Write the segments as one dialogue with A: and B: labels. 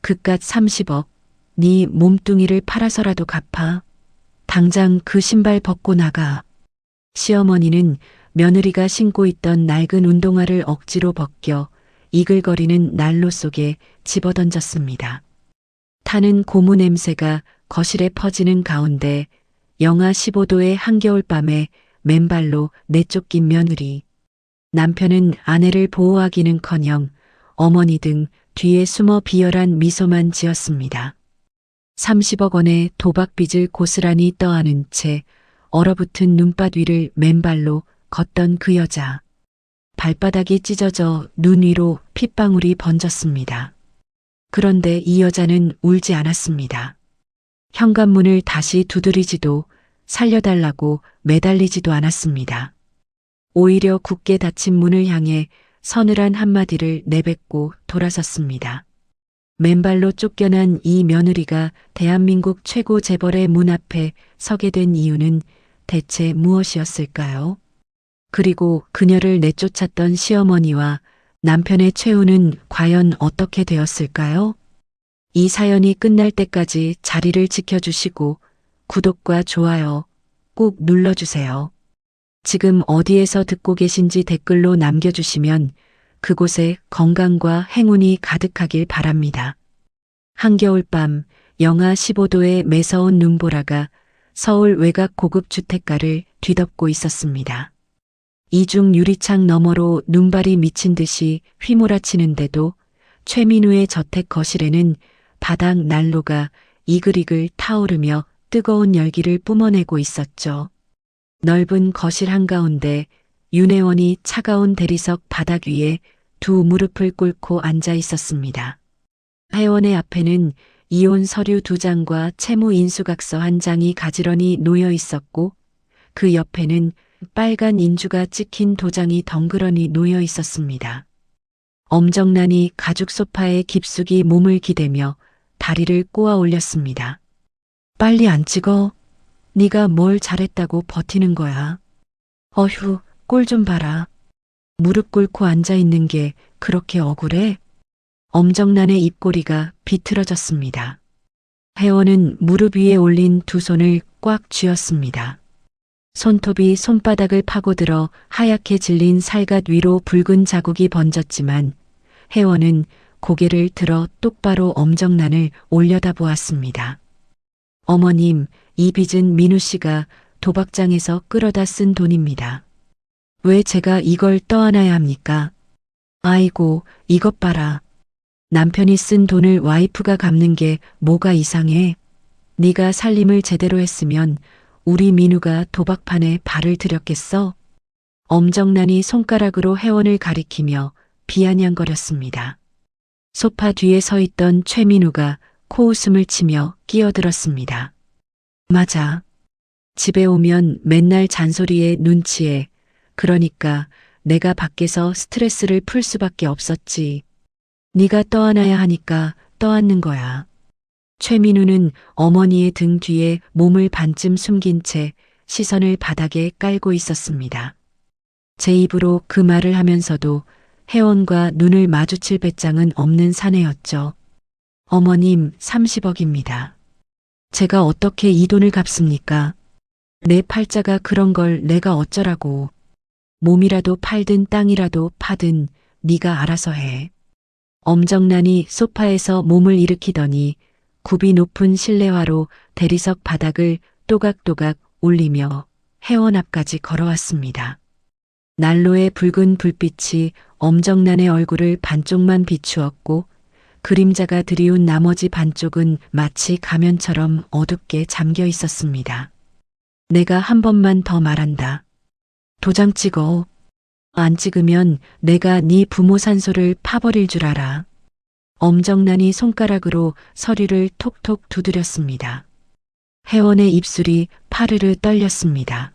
A: 그깟 30억, 네 몸뚱이를 팔아서라도 갚아. 당장 그 신발 벗고 나가. 시어머니는 며느리가 신고 있던 낡은 운동화를 억지로 벗겨 이글거리는 난로 속에 집어던졌습니다. 타는 고무 냄새가 거실에 퍼지는 가운데 영하 15도의 한겨울밤에 맨발로 내쫓긴 며느리. 남편은 아내를 보호하기는커녕 어머니 등 뒤에 숨어 비열한 미소만 지었습니다. 30억 원의 도박빚을 고스란히 떠안은 채 얼어붙은 눈밭 위를 맨발로 걷던 그 여자. 발바닥이 찢어져 눈 위로 핏방울이 번졌습니다. 그런데 이 여자는 울지 않았습니다. 현관문을 다시 두드리지도 살려달라고 매달리지도 않았습니다. 오히려 굳게 닫힌 문을 향해 서늘한 한마디를 내뱉고 돌아섰습니다. 맨발로 쫓겨난 이 며느리가 대한민국 최고 재벌의 문 앞에 서게 된 이유는 대체 무엇이었을까요? 그리고 그녀를 내쫓았던 시어머니와 남편의 최후는 과연 어떻게 되었을까요? 이 사연이 끝날 때까지 자리를 지켜주시고 구독과 좋아요 꼭 눌러주세요. 지금 어디에서 듣고 계신지 댓글로 남겨주시면 그곳에 건강과 행운이 가득하길 바랍니다. 한겨울밤 영하 15도의 매서운 눈보라가 서울 외곽 고급 주택가를 뒤덮고 있었습니다. 이중 유리창 너머로 눈발이 미친 듯이 휘몰아치는데도 최민우의 저택 거실에는 바닥 난로가 이글이글 타오르며 뜨거운 열기를 뿜어내고 있었죠. 넓은 거실 한가운데 윤혜원이 차가운 대리석 바닥 위에 두 무릎을 꿇고 앉아 있었습니다. 혜원의 앞에는 이혼 서류 2장과 채무 인수각서 1장이 가지런히 놓여 있었고 그 옆에는 빨간 인주가 찍힌 도장이 덩그러니 놓여 있었습니다. 엄정란이 가죽 소파에 깊숙이 몸을 기대며 다리를 꼬아 올렸습니다. 빨리 안 찍어. 네가 뭘 잘했다고 버티는 거야. 어휴, 꼴 좀 봐라. 무릎 꿇고 앉아 있는 게 그렇게 억울해? 엄정란의 입꼬리가 비틀어졌습니다. 혜원은 무릎 위에 올린 두 손을 꽉 쥐었습니다. 손톱이 손바닥을 파고들어 하얗게 질린 살갗 위로 붉은 자국이 번졌지만 혜원은 고개를 들어 똑바로 엄정란을 올려다보았습니다. 어머님, 이 빚은 민우 씨가 도박장에서 끌어다 쓴 돈입니다. 왜 제가 이걸 떠안아야 합니까? 아이고, 이것 봐라. 남편이 쓴 돈을 와이프가 갚는 게 뭐가 이상해? 네가 살림을 제대로 했으면 우리 민우가 도박판에 발을 들였겠어? 엄정란이 손가락으로 혜원을 가리키며 비아냥거렸습니다. 소파 뒤에 서 있던 최민우가 코웃음을 치며 끼어들었습니다. 맞아. 집에 오면 맨날 잔소리에 눈치에. 그러니까 내가 밖에서 스트레스를 풀 수밖에 없었지. 네가 떠안아야 하니까 떠안는 거야. 최민우는 어머니의 등 뒤에 몸을 반쯤 숨긴 채 시선을 바닥에 깔고 있었습니다. 제 입으로 그 말을 하면서도 혜원과 눈을 마주칠 배짱은 없는 사내였죠. 어머님, 30억입니다. 제가 어떻게 이 돈을 갚습니까? 내 팔자가 그런 걸 내가 어쩌라고. 몸이라도 팔든 땅이라도 파든 네가 알아서 해. 엄정란이 소파에서 몸을 일으키더니 굽이 높은 실내화로 대리석 바닥을 또각또각 올리며 혜원 앞까지 걸어왔습니다. 난로의 붉은 불빛이 엄정란의 얼굴을 반쪽만 비추었고 그림자가 드리운 나머지 반쪽은 마치 가면처럼 어둡게 잠겨 있었습니다. 내가 한 번만 더 말한다. 도장 찍어. 안 찍으면 내가 네 부모 산소를 파버릴 줄 알아. 엄정란이 손가락으로 서류를 톡톡 두드렸습니다. 혜원의 입술이 파르르 떨렸습니다.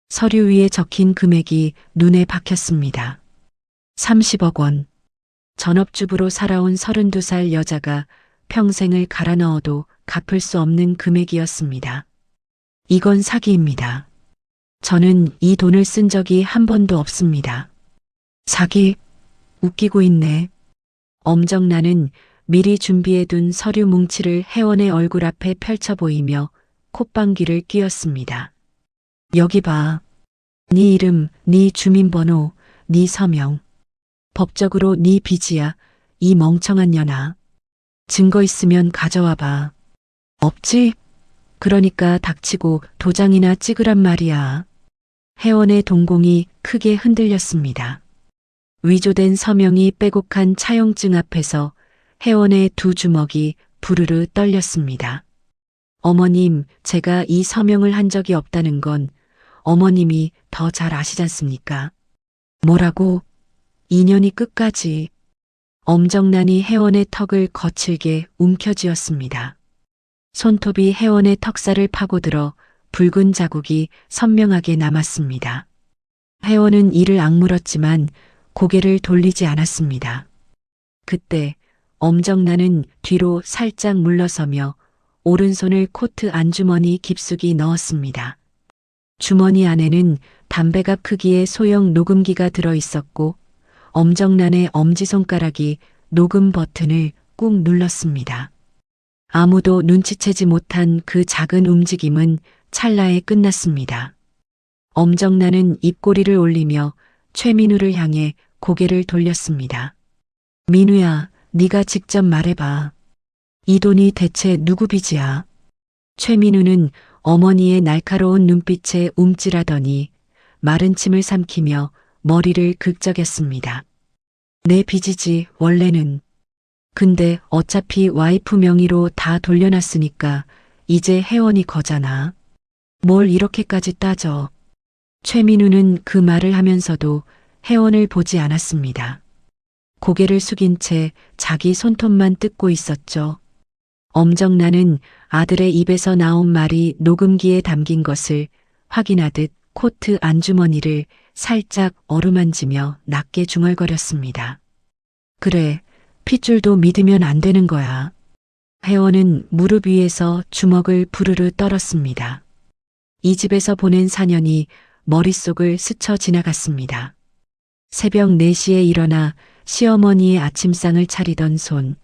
A: 서류 위에 적힌 금액이 눈에 박혔습니다. 30억 원. 전업주부로 살아온 32살 여자가 평생을 갈아 넣어도 갚을 수 없는 금액이었습니다. 이건 사기입니다. 저는 이 돈을 쓴 적이 한 번도 없습니다. 사기? 웃기고 있네. 엄정란은 미리 준비해둔 서류 뭉치를 혜원의 얼굴 앞에 펼쳐 보이며 콧방귀를 뀌었습니다. 여기 봐. 네 이름, 네 주민번호, 네 서명. 법적으로 네 빚이야. 이 멍청한 년아. 증거 있으면 가져와 봐. 없지? 그러니까 닥치고 도장이나 찍으란 말이야. 혜원의 동공이 크게 흔들렸습니다. 위조된 서명이 빼곡한 차용증 앞에서 혜원의 두 주먹이 부르르 떨렸습니다. 어머님, 제가 이 서명을 한 적이 없다는 건 어머님이 더 잘 아시지 않습니까? 뭐라고? 2년이 끝까지. 엄정난이 혜원의 턱을 거칠게 움켜쥐었습니다. 손톱이 혜원의 턱살을 파고들어 붉은 자국이 선명하게 남았습니다. 혜원은 이를 악물었지만 고개를 돌리지 않았습니다. 그때 엄정난은 뒤로 살짝 물러서며 오른손을 코트 안주머니 깊숙이 넣었습니다. 주머니 안에는 담배갑 크기의 소형 녹음기가 들어 있었고 엄정난의 엄지손가락이 녹음 버튼을 꾹 눌렀습니다. 아무도 눈치채지 못한 그 작은 움직임은 찰나에 끝났습니다. 엄정난은 입꼬리를 올리며 최민우를 향해 고개를 돌렸습니다. 민우야, 네가 직접 말해봐. 이 돈이 대체 누구 빚이야? 최민우는 어머니의 날카로운 눈빛에 움찔하더니 마른 침을 삼키며 머리를 긁적였습니다. 내 빚이지, 원래는. 근데 어차피 와이프 명의로 다 돌려놨으니까 이제 혜원이 거잖아. 뭘 이렇게까지 따져. 최민우는 그 말을 하면서도 혜원을 보지 않았습니다. 고개를 숙인 채 자기 손톱만 뜯고 있었죠. 엄정난은 아들의 입에서 나온 말이 녹음기에 담긴 것을 확인하듯 코트 안주머니를 살짝 어루만지며 낮게 중얼거렸습니다. 그래, 핏줄도 믿으면 안 되는 거야. 혜원은 무릎 위에서 주먹을 부르르 떨었습니다. 이 집에서 보낸 4년이 머릿속을 스쳐 지나갔습니다. 새벽 4시에 일어나 시어머니의 아침상을 차리던 손,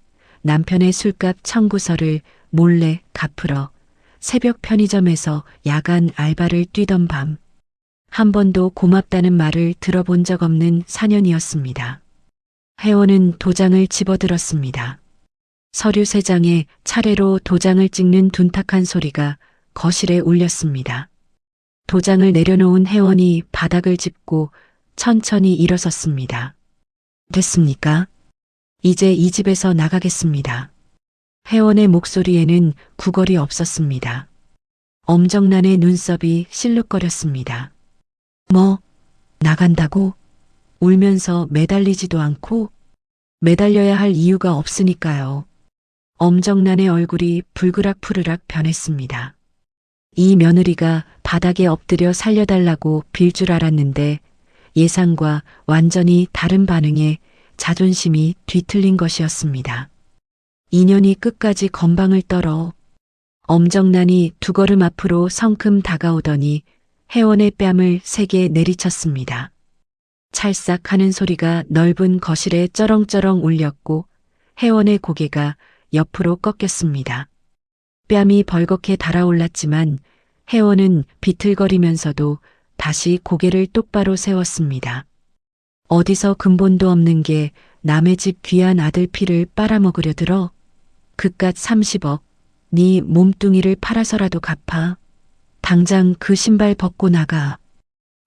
A: 남편의 술값 청구서를 몰래 갚으러 새벽 편의점에서 야간 알바를 뛰던 밤, 한 번도 고맙다는 말을 들어본 적 없는 4년이었습니다. 혜원은 도장을 집어들었습니다. 서류 3장에 차례로 도장을 찍는 둔탁한 소리가 거실에 울렸습니다. 도장을 내려놓은 혜원이 바닥을 짚고 천천히 일어섰습니다. 됐습니까? 이제 이 집에서 나가겠습니다. 혜원의 목소리에는 구걸이 없었습니다. 엄정난의 눈썹이 실룩거렸습니다. 뭐, 나간다고? 울면서 매달리지도 않고? 매달려야 할 이유가 없으니까요. 엄정난의 얼굴이 불그락푸르락 변했습니다. 이 며느리가 바닥에 엎드려 살려달라고 빌 줄 알았는데 예상과 완전히 다른 반응에 자존심이 뒤틀린 것이었습니다. 2년이 끝까지 건방을 떨어. 엄정난이 두 걸음 앞으로 성큼 다가오더니 혜원의 뺨을 세게 내리쳤습니다. 찰싹 하는 소리가 넓은 거실에 쩌렁쩌렁 울렸고 혜원의 고개가 옆으로 꺾였습니다. 뺨이 벌겋게 달아올랐지만 혜원은 비틀거리면서도 다시 고개를 똑바로 세웠습니다. 어디서 근본도 없는 게 남의 집 귀한 아들 피를 빨아먹으려 들어? 그깟 30억, 네 몸뚱이를 팔아서라도 갚아. 당장 그 신발 벗고 나가.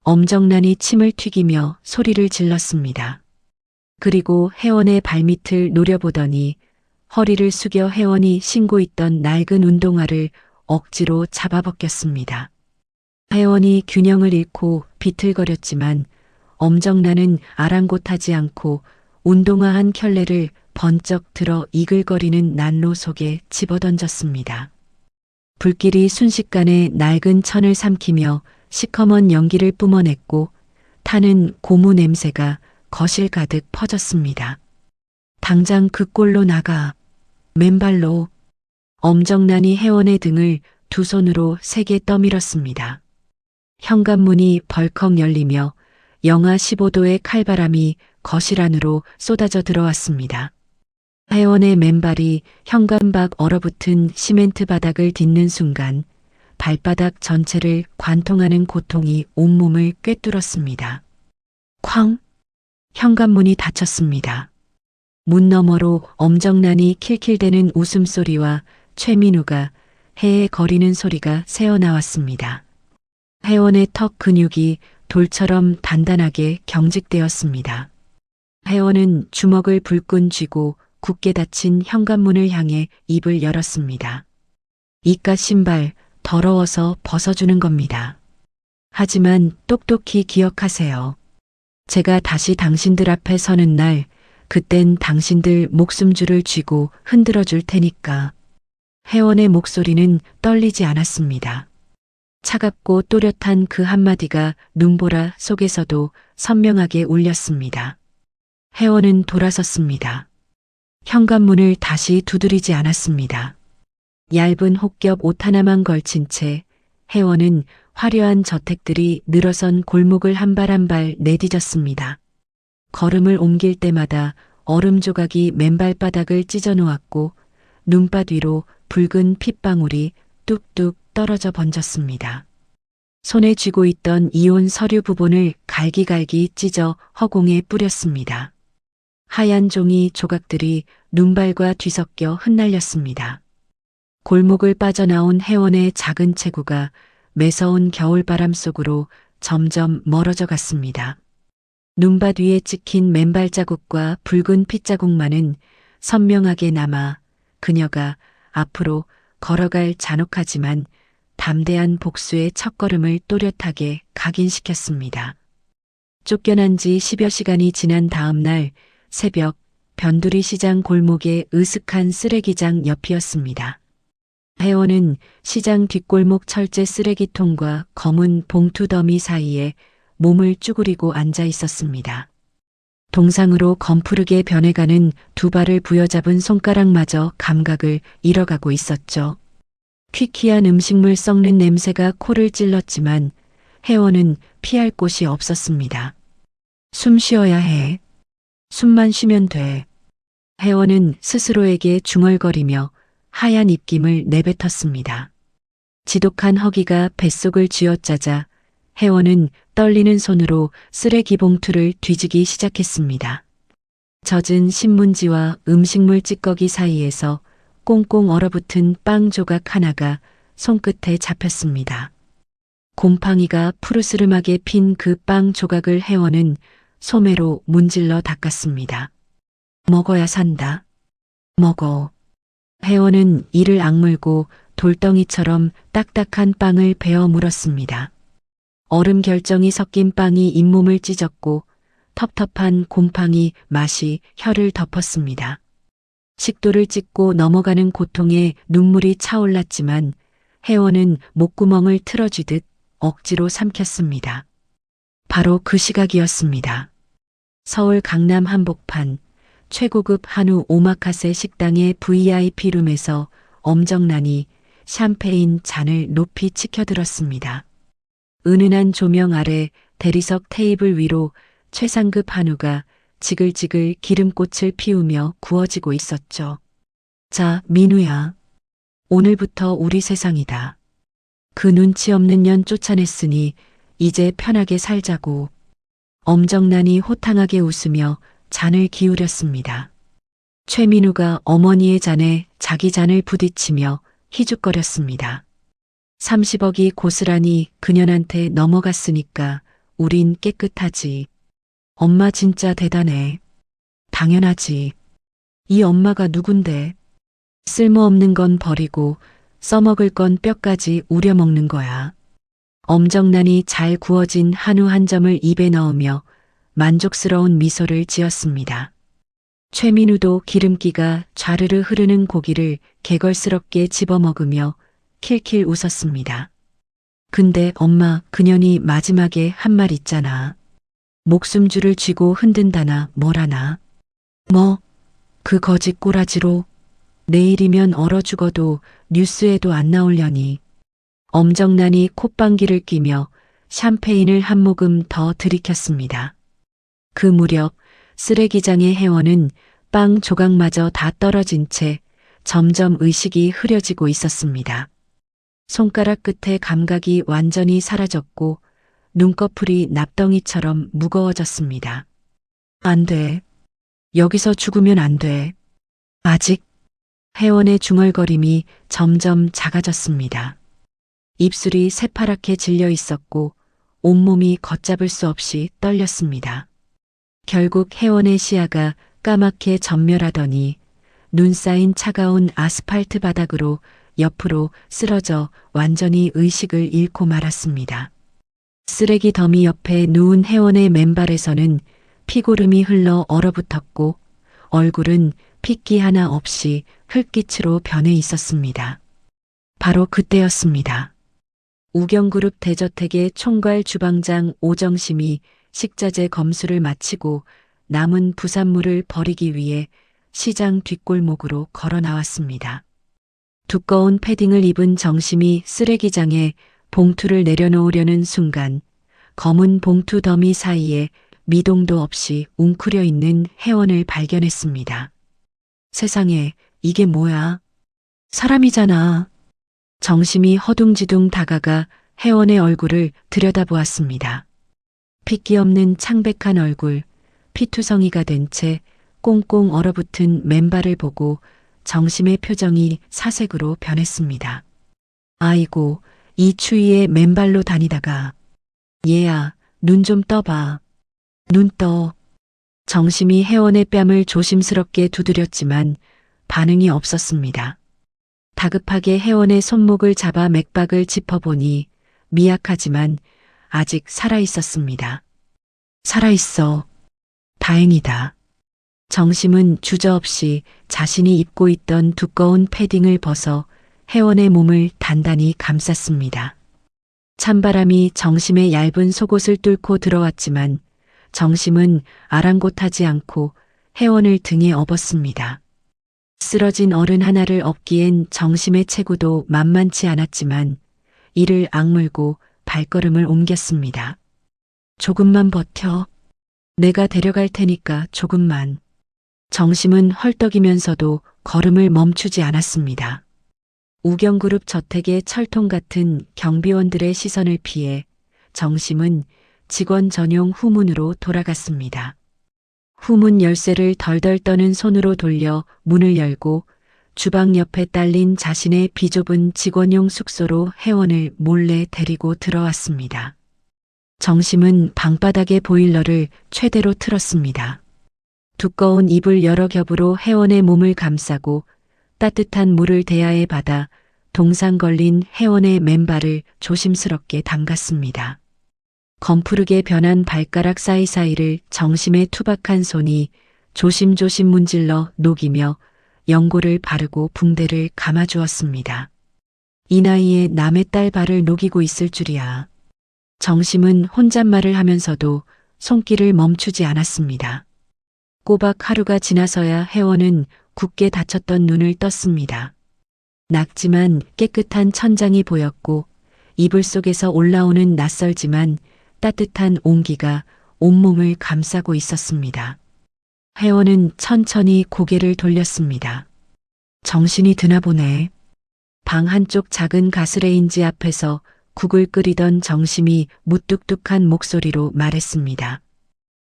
A: 엄정난이 침을 튀기며 소리를 질렀습니다. 그리고 혜원의 발밑을 노려보더니 허리를 숙여 혜원이 신고 있던 낡은 운동화를 억지로 잡아벗겼습니다. 혜원이 균형을 잃고 비틀거렸지만 엄정난은 아랑곳하지 않고 운동화 한 켤레를 번쩍 들어 이글거리는 난로 속에 집어던졌습니다. 불길이 순식간에 낡은 천을 삼키며 시커먼 연기를 뿜어냈고 타는 고무 냄새가 거실 가득 퍼졌습니다. 당장 그 꼴로 나가. 맨발로. 엄정난이 혜원의 등을 두 손으로 세게 떠밀었습니다. 현관문이 벌컥 열리며 영하 15도의 칼바람이 거실 안으로 쏟아져 들어왔습니다. 혜원의 맨발이 현관밖 얼어붙은 시멘트 바닥을 딛는 순간 발바닥 전체를 관통하는 고통이 온몸을 꿰뚫었습니다. 쾅! 현관문이 닫혔습니다. 문 너머로 엄정난이 킬킬대는 웃음소리와 최민우가 헤헤거리는 소리가 새어나왔습니다. 혜원의 턱 근육이 돌처럼 단단하게 경직되었습니다. 혜원은 주먹을 불끈 쥐고 굳게 닫힌 현관문을 향해 입을 열었습니다. 이깟 신발 더러워서 벗어주는 겁니다. 하지만 똑똑히 기억하세요. 제가 다시 당신들 앞에 서는 날 그땐 당신들 목숨줄을 쥐고 흔들어 줄 테니까. 혜원의 목소리는 떨리지 않았습니다. 차갑고 또렷한 그 한마디가 눈보라 속에서도 선명하게 울렸습니다. 혜원은 돌아섰습니다. 현관문을 다시 두드리지 않았습니다. 얇은 혹겹 옷 하나만 걸친 채 혜원은 화려한 저택들이 늘어선 골목을 한 발 한 발 내디뎠습니다. 걸음을 옮길 때마다 얼음 조각이 맨발바닥을 찢어 놓았고 눈밭 위로 붉은 핏방울이 뚝뚝 떨어져 번졌습니다. 손에 쥐고 있던 이혼 서류 부분을 갈기갈기 찢어 허공에 뿌렸습니다. 하얀 종이 조각들이 눈발과 뒤섞여 흩날렸습니다. 골목을 빠져나온 혜원의 작은 체구가 매서운 겨울바람 속으로 점점 멀어져 갔습니다. 눈밭 위에 찍힌 맨발 자국과 붉은 핏자국만은 선명하게 남아 그녀가 앞으로 걸어갈 잔혹하지만 담대한 복수의 첫걸음을 또렷하게 각인시켰습니다. 쫓겨난 지 10여 시간이 지난 다음 날 새벽 변두리 시장 골목의 으슥한 쓰레기장 옆이었습니다. 혜원은 시장 뒷골목 철제 쓰레기통과 검은 봉투 더미 사이에 몸을 쭈그리고 앉아 있었습니다. 동상으로 검푸르게 변해가는 두 발을 부여잡은 손가락마저 감각을 잃어가고 있었죠. 퀴퀴한 음식물 썩는 냄새가 코를 찔렀지만 혜원은 피할 곳이 없었습니다. 숨 쉬어야 해. 숨만 쉬면 돼. 혜원은 스스로에게 중얼거리며 하얀 입김을 내뱉었습니다. 지독한 허기가 뱃속을 쥐어짜자 혜원은 떨리는 손으로 쓰레기 봉투를 뒤지기 시작했습니다. 젖은 신문지와 음식물 찌꺼기 사이에서 꽁꽁 얼어붙은 빵 조각 하나가 손끝에 잡혔습니다. 곰팡이가 푸르스름하게 핀 그 빵 조각을 혜원은 소매로 문질러 닦았습니다. 먹어야 산다. 먹어. 혜원은 이를 악물고 돌덩이처럼 딱딱한 빵을 베어 물었습니다. 얼음 결정이 섞인 빵이 잇몸을 찢었고 텁텁한 곰팡이 맛이 혀를 덮었습니다. 식도를 찢고 넘어가는 고통에 눈물이 차올랐지만 혜원은 목구멍을 틀어쥐듯 억지로 삼켰습니다. 바로 그 시각이었습니다. 서울 강남 한복판 최고급 한우 오마카세 식당의 VIP룸에서 엄정난이 샴페인 잔을 높이 치켜들었습니다. 은은한 조명 아래 대리석 테이블 위로 최상급 한우가 지글지글 기름꽃을 피우며 구워지고 있었죠. 자, 민우야. 오늘부터 우리 세상이다. 그 눈치 없는 년 쫓아냈으니 이제 편하게 살자고. 엄정난이 호탕하게 웃으며 잔을 기울였습니다. 최민우가 어머니의 잔에 자기 잔을 부딪히며 희죽거렸습니다. 30억이 고스란히 그년한테 넘어갔으니까 우린 깨끗하지. 엄마 진짜 대단해. 당연하지. 이 엄마가 누군데? 쓸모없는 건 버리고 써먹을 건 뼈까지 우려먹는 거야. 엄정난이 잘 구워진 한우 한 점을 입에 넣으며 만족스러운 미소를 지었습니다. 최민우도 기름기가 좌르르 흐르는 고기를 개걸스럽게 집어먹으며 킬킬 웃었습니다. 근데 엄마, 그년이 마지막에 한 말 있잖아. 목숨줄을 쥐고 흔든다나 뭐라나. 뭐, 그 거지 꼬라지로 내일이면 얼어 죽어도 뉴스에도 안 나오려니. 엄정난이 콧방귀를 뀌며 샴페인을 한 모금 더 들이켰습니다. 그 무렵 쓰레기장의 혜원은 빵 조각마저 다 떨어진 채 점점 의식이 흐려지고 있었습니다. 손가락 끝에 감각이 완전히 사라졌고 눈꺼풀이 납덩이처럼 무거워졌습니다. 안 돼. 여기서 죽으면 안 돼. 아직. 혜원의 중얼거림이 점점 작아졌습니다. 입술이 새파랗게 질려 있었고 온몸이 걷잡을 수 없이 떨렸습니다. 결국 혜원의 시야가 까맣게 전멸하더니 눈 쌓인 차가운 아스팔트 바닥으로 옆으로 쓰러져 완전히 의식을 잃고 말았습니다. 쓰레기 더미 옆에 누운 혜원의 맨발에서는 피고름이 흘러 얼어붙었고 얼굴은 핏기 하나 없이 흙기치로 변해 있었습니다. 바로 그때였습니다. 우경그룹 대저택의 총괄 주방장 오정심이 식자재 검수를 마치고 남은 부산물을 버리기 위해 시장 뒷골목으로 걸어 나왔습니다. 두꺼운 패딩을 입은 정심이 쓰레기장에 봉투를 내려놓으려는 순간 검은 봉투 더미 사이에 미동도 없이 웅크려 있는 혜원을 발견했습니다. 세상에, 이게 뭐야? 사람이잖아. 정심이 허둥지둥 다가가 혜원의 얼굴을 들여다보았습니다. 핏기 없는 창백한 얼굴, 피투성이가 된 채 꽁꽁 얼어붙은 맨발을 보고 정심의 표정이 사색으로 변했습니다. 아이고, 이 추위에 맨발로 다니다가. 얘야, 눈 좀 떠봐. 눈 떠. 정심이 혜원의 뺨을 조심스럽게 두드렸지만 반응이 없었습니다. 다급하게 혜원의 손목을 잡아 맥박을 짚어보니 미약하지만 아직 살아있었습니다. 살아있어. 다행이다. 정심은 주저없이 자신이 입고 있던 두꺼운 패딩을 벗어 혜원의 몸을 단단히 감쌌습니다. 찬바람이 정심의 얇은 속옷을 뚫고 들어왔지만 정심은 아랑곳하지 않고 혜원을 등에 업었습니다. 쓰러진 어른 하나를 업기엔 정심의 체구도 만만치 않았지만 이를 악물고 발걸음을 옮겼습니다. 조금만 버텨. 내가 데려갈 테니까 조금만. 정심은 헐떡이면서도 걸음을 멈추지 않았습니다. 우경그룹 저택의 철통 같은 경비원들의 시선을 피해 정심은 직원 전용 후문으로 돌아갔습니다. 후문 열쇠를 덜덜 떠는 손으로 돌려 문을 열고 주방 옆에 딸린 자신의 비좁은 직원용 숙소로 혜원을 몰래 데리고 들어왔습니다. 정심은 방바닥의 보일러를 최대로 틀었습니다. 두꺼운 이불 여러 겹으로 혜원의 몸을 감싸고 따뜻한 물을 대야에 받아 동상 걸린 혜원의 맨발을 조심스럽게 담갔습니다. 검푸르게 변한 발가락 사이사이를 정심의 투박한 손이 조심조심 문질러 녹이며 연고를 바르고 붕대를 감아주었습니다. 이 나이에 남의 딸 발을 녹이고 있을 줄이야. 정심은 혼잣말을 하면서도 손길을 멈추지 않았습니다. 꼬박 하루가 지나서야 혜원은 굳게 닫혔던 눈을 떴습니다. 낙지만 깨끗한 천장이 보였고 이불 속에서 올라오는 낯설지만 따뜻한 온기가 온몸을 감싸고 있었습니다. 혜원은 천천히 고개를 돌렸습니다. 정신이 드나 보네. 방 한쪽 작은 가스레인지 앞에서 국을 끓이던 정심이 무뚝뚝한 목소리로 말했습니다.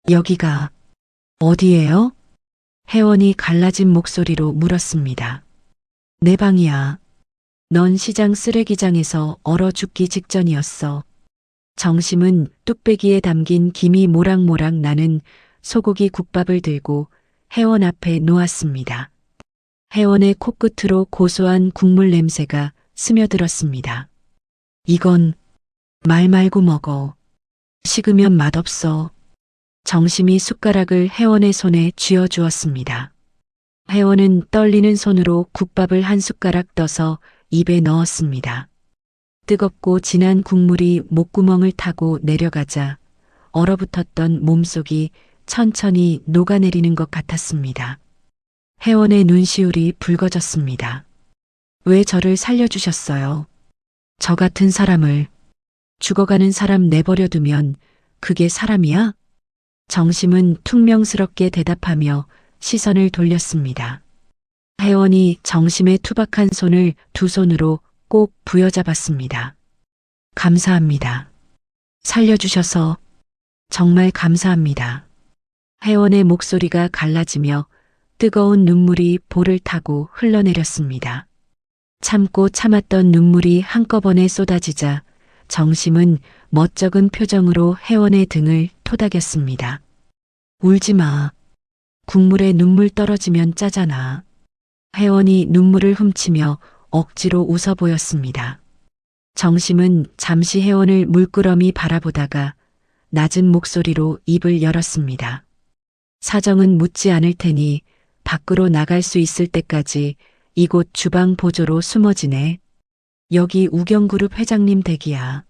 A: 여기가 어디예요? 혜원이 갈라진 목소리로 물었습니다. 내 방이야. 넌 시장 쓰레기장에서 얼어 죽기 직전이었어. 정심은 뚝배기에 담긴 김이 모락모락 나는 소고기 국밥을 들고 혜원 앞에 놓았습니다. 혜원의 코끝으로 고소한 국물 냄새가 스며들었습니다. 이건 말 말고 먹어. 식으면 맛없어. 정심이 숟가락을 혜원의 손에 쥐어주었습니다. 혜원은 떨리는 손으로 국밥을 한 숟가락 떠서 입에 넣었습니다. 뜨겁고 진한 국물이 목구멍을 타고 내려가자 얼어붙었던 몸속이 천천히 녹아내리는 것 같았습니다. 혜원의 눈시울이 붉어졌습니다. 왜 저를 살려주셨어요? 저 같은 사람을, 죽어가는 사람 내버려 두면 그게 사람이야? 정심은 퉁명스럽게 대답하며 시선을 돌렸습니다. 혜원이 정심의 투박한 손을 두 손으로 꼭 부여잡았습니다. 감사합니다. 살려주셔서 정말 감사합니다. 혜원의 목소리가 갈라지며 뜨거운 눈물이 볼을 타고 흘러내렸습니다. 참고 참았던 눈물이 한꺼번에 쏟아지자 정심은 멋쩍은 표정으로 혜원의 등을 토닥였습니다. 울지 마. 국물에 눈물 떨어지면 짜잖아. 혜원이 눈물을 훔치며 억지로 웃어 보였습니다. 정심은 잠시 혜원을 물끄러미 바라보다가 낮은 목소리로 입을 열었습니다. 사정은 묻지 않을 테니 밖으로 나갈 수 있을 때까지 이곳 주방 보조로 숨어 지내. 여기 우경그룹 회장님 댁이야.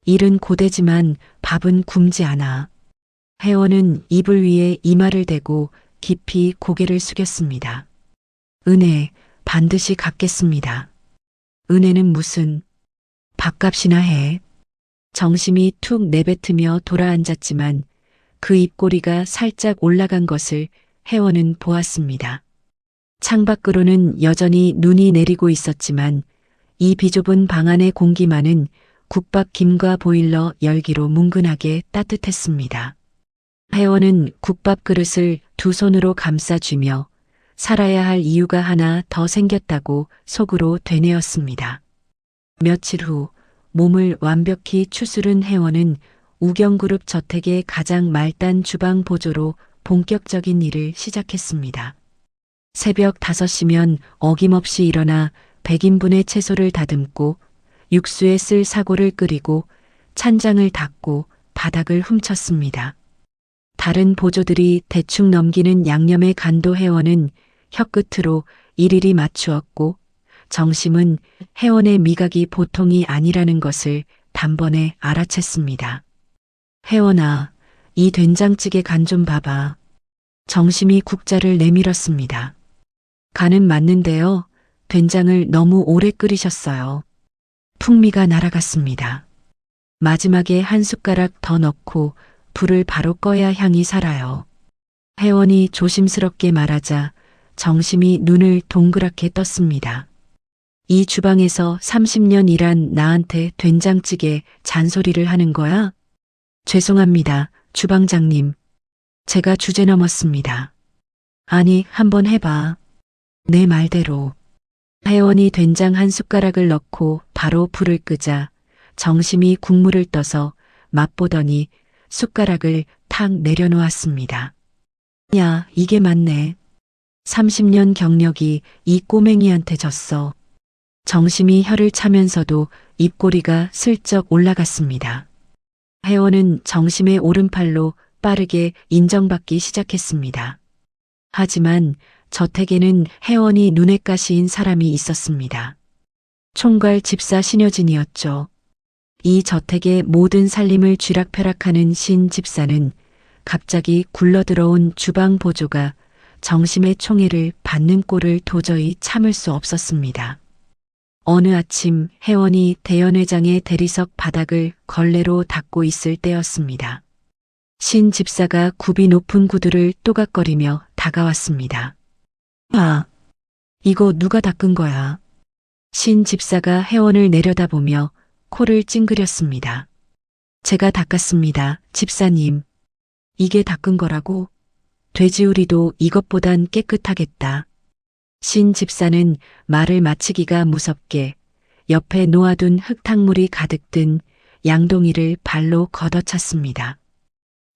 A: 일은 고되지만 밥은 굶지 않아. 혜원은 이불 위에 이마를 대고 깊이 고개를 숙였습니다. 은혜 반드시 갚겠습니다. 은혜는 무슨 밥값이나 해. 정심이 툭 내뱉으며 돌아앉았지만 그 입꼬리가 살짝 올라간 것을 혜원은 보았습니다. 창밖으로는 여전히 눈이 내리고 있었지만 이 비좁은 방 안의 공기만은 국밥 김과 보일러 열기로 뭉근하게 따뜻했습니다. 혜원은 국밥 그릇을 두 손으로 감싸쥐며 살아야 할 이유가 하나 더 생겼다고 속으로 되뇌었습니다. 며칠 후 몸을 완벽히 추스른 혜원은 우경그룹 저택의 가장 말단 주방 보조로 본격적인 일을 시작했습니다. 새벽 5시면 어김없이 일어나 100인분의 채소를 다듬고 육수에 쓸 사골을 끓이고 찬장을 닦고 바닥을 훔쳤습니다. 다른 보조들이 대충 넘기는 양념의 간도 혜원은 혀끝으로 일일이 맞추었고 정심은 혜원의 미각이 보통이 아니라는 것을 단번에 알아챘습니다. 혜원아, 이 된장찌개 간 좀 봐봐. 정심이 국자를 내밀었습니다. 간은 맞는데요. 된장을 너무 오래 끓이셨어요. 풍미가 날아갔습니다. 마지막에 한 숟가락 더 넣고 불을 바로 꺼야 향이 살아요. 혜원이 조심스럽게 말하자 정심이 눈을 동그랗게 떴습니다. 이 주방에서 30년 일한 나한테 된장찌개 잔소리를 하는 거야? 죄송합니다, 주방장님. 제가 주제 넘었습니다. 아니, 한번 해봐. 내 말대로. 혜원이 된장 한 숟가락을 넣고 바로 불을 끄자 정심이 국물을 떠서 맛보더니 숟가락을 탁 내려놓았습니다. 야, 이게 맞네. 30년 경력이 이 꼬맹이한테 졌어. 정심이 혀를 차면서도 입꼬리가 슬쩍 올라갔습니다. 혜원은 정심의 오른팔로 빠르게 인정받기 시작했습니다. 하지만 저택에는 혜원이 눈에 가시인 사람이 있었습니다. 총괄 집사 신여진이었죠. 이 저택의 모든 살림을 쥐락펴락하는 신 집사는 갑자기 굴러들어온 주방 보조가 정심의 총애를 받는 꼴을 도저히 참을 수 없었습니다. 어느 아침 혜원이 대연회장의 대리석 바닥을 걸레로 닦고 있을 때였습니다. 신 집사가 굽이 높은 구두를 또각거리며 다가왔습니다. 아, 이거 누가 닦은 거야? 신 집사가 혜원을 내려다보며 코를 찡그렸습니다. 제가 닦았습니다, 집사님. 이게 닦은 거라고? 돼지우리도 이것보단 깨끗하겠다. 신 집사는 말을 마치기가 무섭게 옆에 놓아둔 흙탕물이 가득 든 양동이를 발로 걷어찼습니다.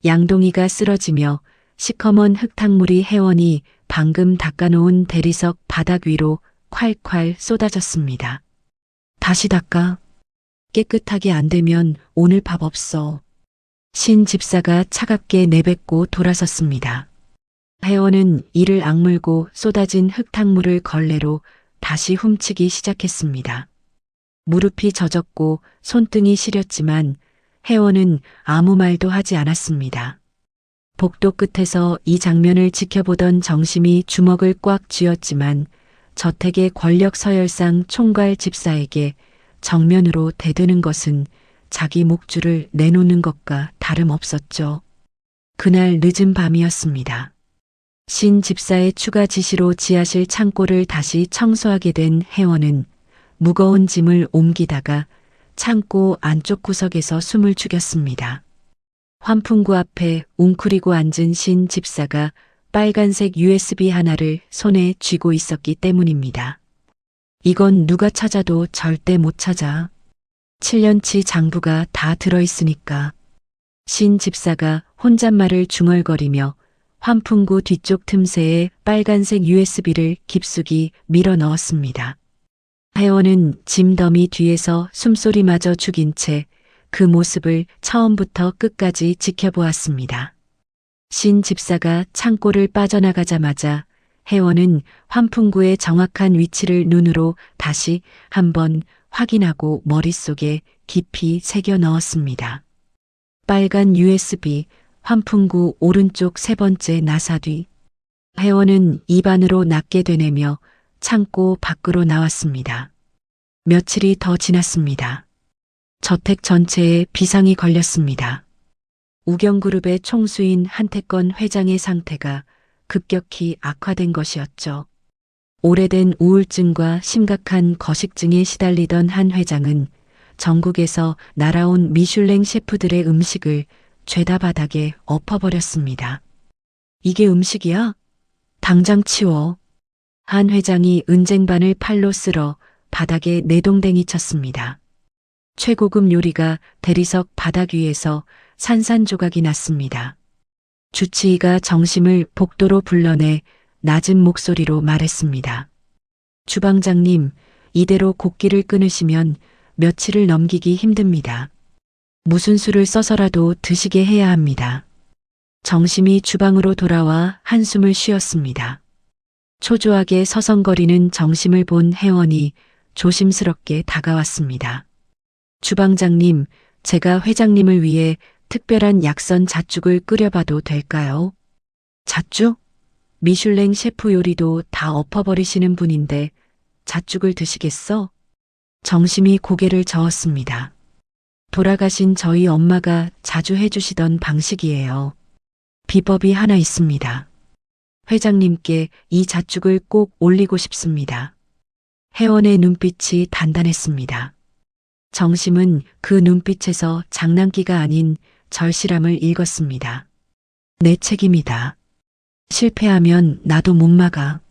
A: 양동이가 쓰러지며 시커먼 흙탕물이 혜원이 방금 닦아놓은 대리석 바닥 위로 콸콸 쏟아졌습니다. 다시 닦아. 깨끗하게 안 되면 오늘 밥 없어. 신 집사가 차갑게 내뱉고 돌아섰습니다. 혜원은 이를 악물고 쏟아진 흙탕물을 걸레로 다시 훔치기 시작했습니다. 무릎이 젖었고 손등이 시렸지만 혜원은 아무 말도 하지 않았습니다. 복도 끝에서 이 장면을 지켜보던 정심이 주먹을 꽉 쥐었지만 저택의 권력 서열상 총괄 집사에게 정면으로 대드는 것은 자기 목줄을 내놓는 것과 다름없었죠. 그날 늦은 밤이었습니다. 신 집사의 추가 지시로 지하실 창고를 다시 청소하게 된 회원은 무거운 짐을 옮기다가 창고 안쪽 구석에서 숨을 죽였습니다. 환풍구 앞에 웅크리고 앉은 신 집사가 빨간색 USB 하나를 손에 쥐고 있었기 때문입니다. 이건 누가 찾아도 절대 못 찾아. 7년치 장부가 다 들어있으니까. 신 집사가 혼잣말을 중얼거리며 환풍구 뒤쪽 틈새에 빨간색 USB를 깊숙이 밀어 넣었습니다. 회원은 짐 더미 뒤에서 숨소리마저 죽인 채 그 모습을 처음부터 끝까지 지켜보았습니다. 신 집사가 창고를 빠져나가자마자 회원은 환풍구의 정확한 위치를 눈으로 다시 한번 확인하고 머릿속에 깊이 새겨 넣었습니다. 빨간 USB, 환풍구 오른쪽 세 번째 나사 뒤. 회원은 입안으로 낮게 되뇌며 창고 밖으로 나왔습니다. 며칠이 더 지났습니다. 저택 전체에 비상이 걸렸습니다. 우경그룹의 총수인 한태권 회장의 상태가 급격히 악화된 것이었죠. 오래된 우울증과 심각한 거식증에 시달리던 한 회장은 전국에서 날아온 미슐랭 셰프들의 음식을 죄다 바닥에 엎어버렸습니다. 이게 음식이야? 당장 치워. 한 회장이 은쟁반을 팔로 쓸어 바닥에 내동댕이 쳤습니다. 최고급 요리가 대리석 바닥 위에서 산산조각이 났습니다. 주치의가 정심을 복도로 불러내 낮은 목소리로 말했습니다. 주방장님, 이대로 곡기를 끊으시면 며칠을 넘기기 힘듭니다. 무슨 수를 써서라도 드시게 해야 합니다. 정심이 주방으로 돌아와 한숨을 쉬었습니다. 초조하게 서성거리는 정심을 본 회원이 조심스럽게 다가왔습니다. 주방장님, 제가 회장님을 위해 특별한 약선 잣죽을 끓여봐도 될까요? 잣죽? 미슐랭 셰프 요리도 다 엎어버리시는 분인데 잣죽을 드시겠어? 정심이 고개를 저었습니다. 돌아가신 저희 엄마가 자주 해주시던 방식이에요. 비법이 하나 있습니다. 회장님께 이 잣죽을 꼭 올리고 싶습니다. 회원의 눈빛이 단단했습니다. 정심은 그 눈빛에서 장난기가 아닌 절실함을 읽었습니다. 내 책임이다. 실패하면 나도 못 막아.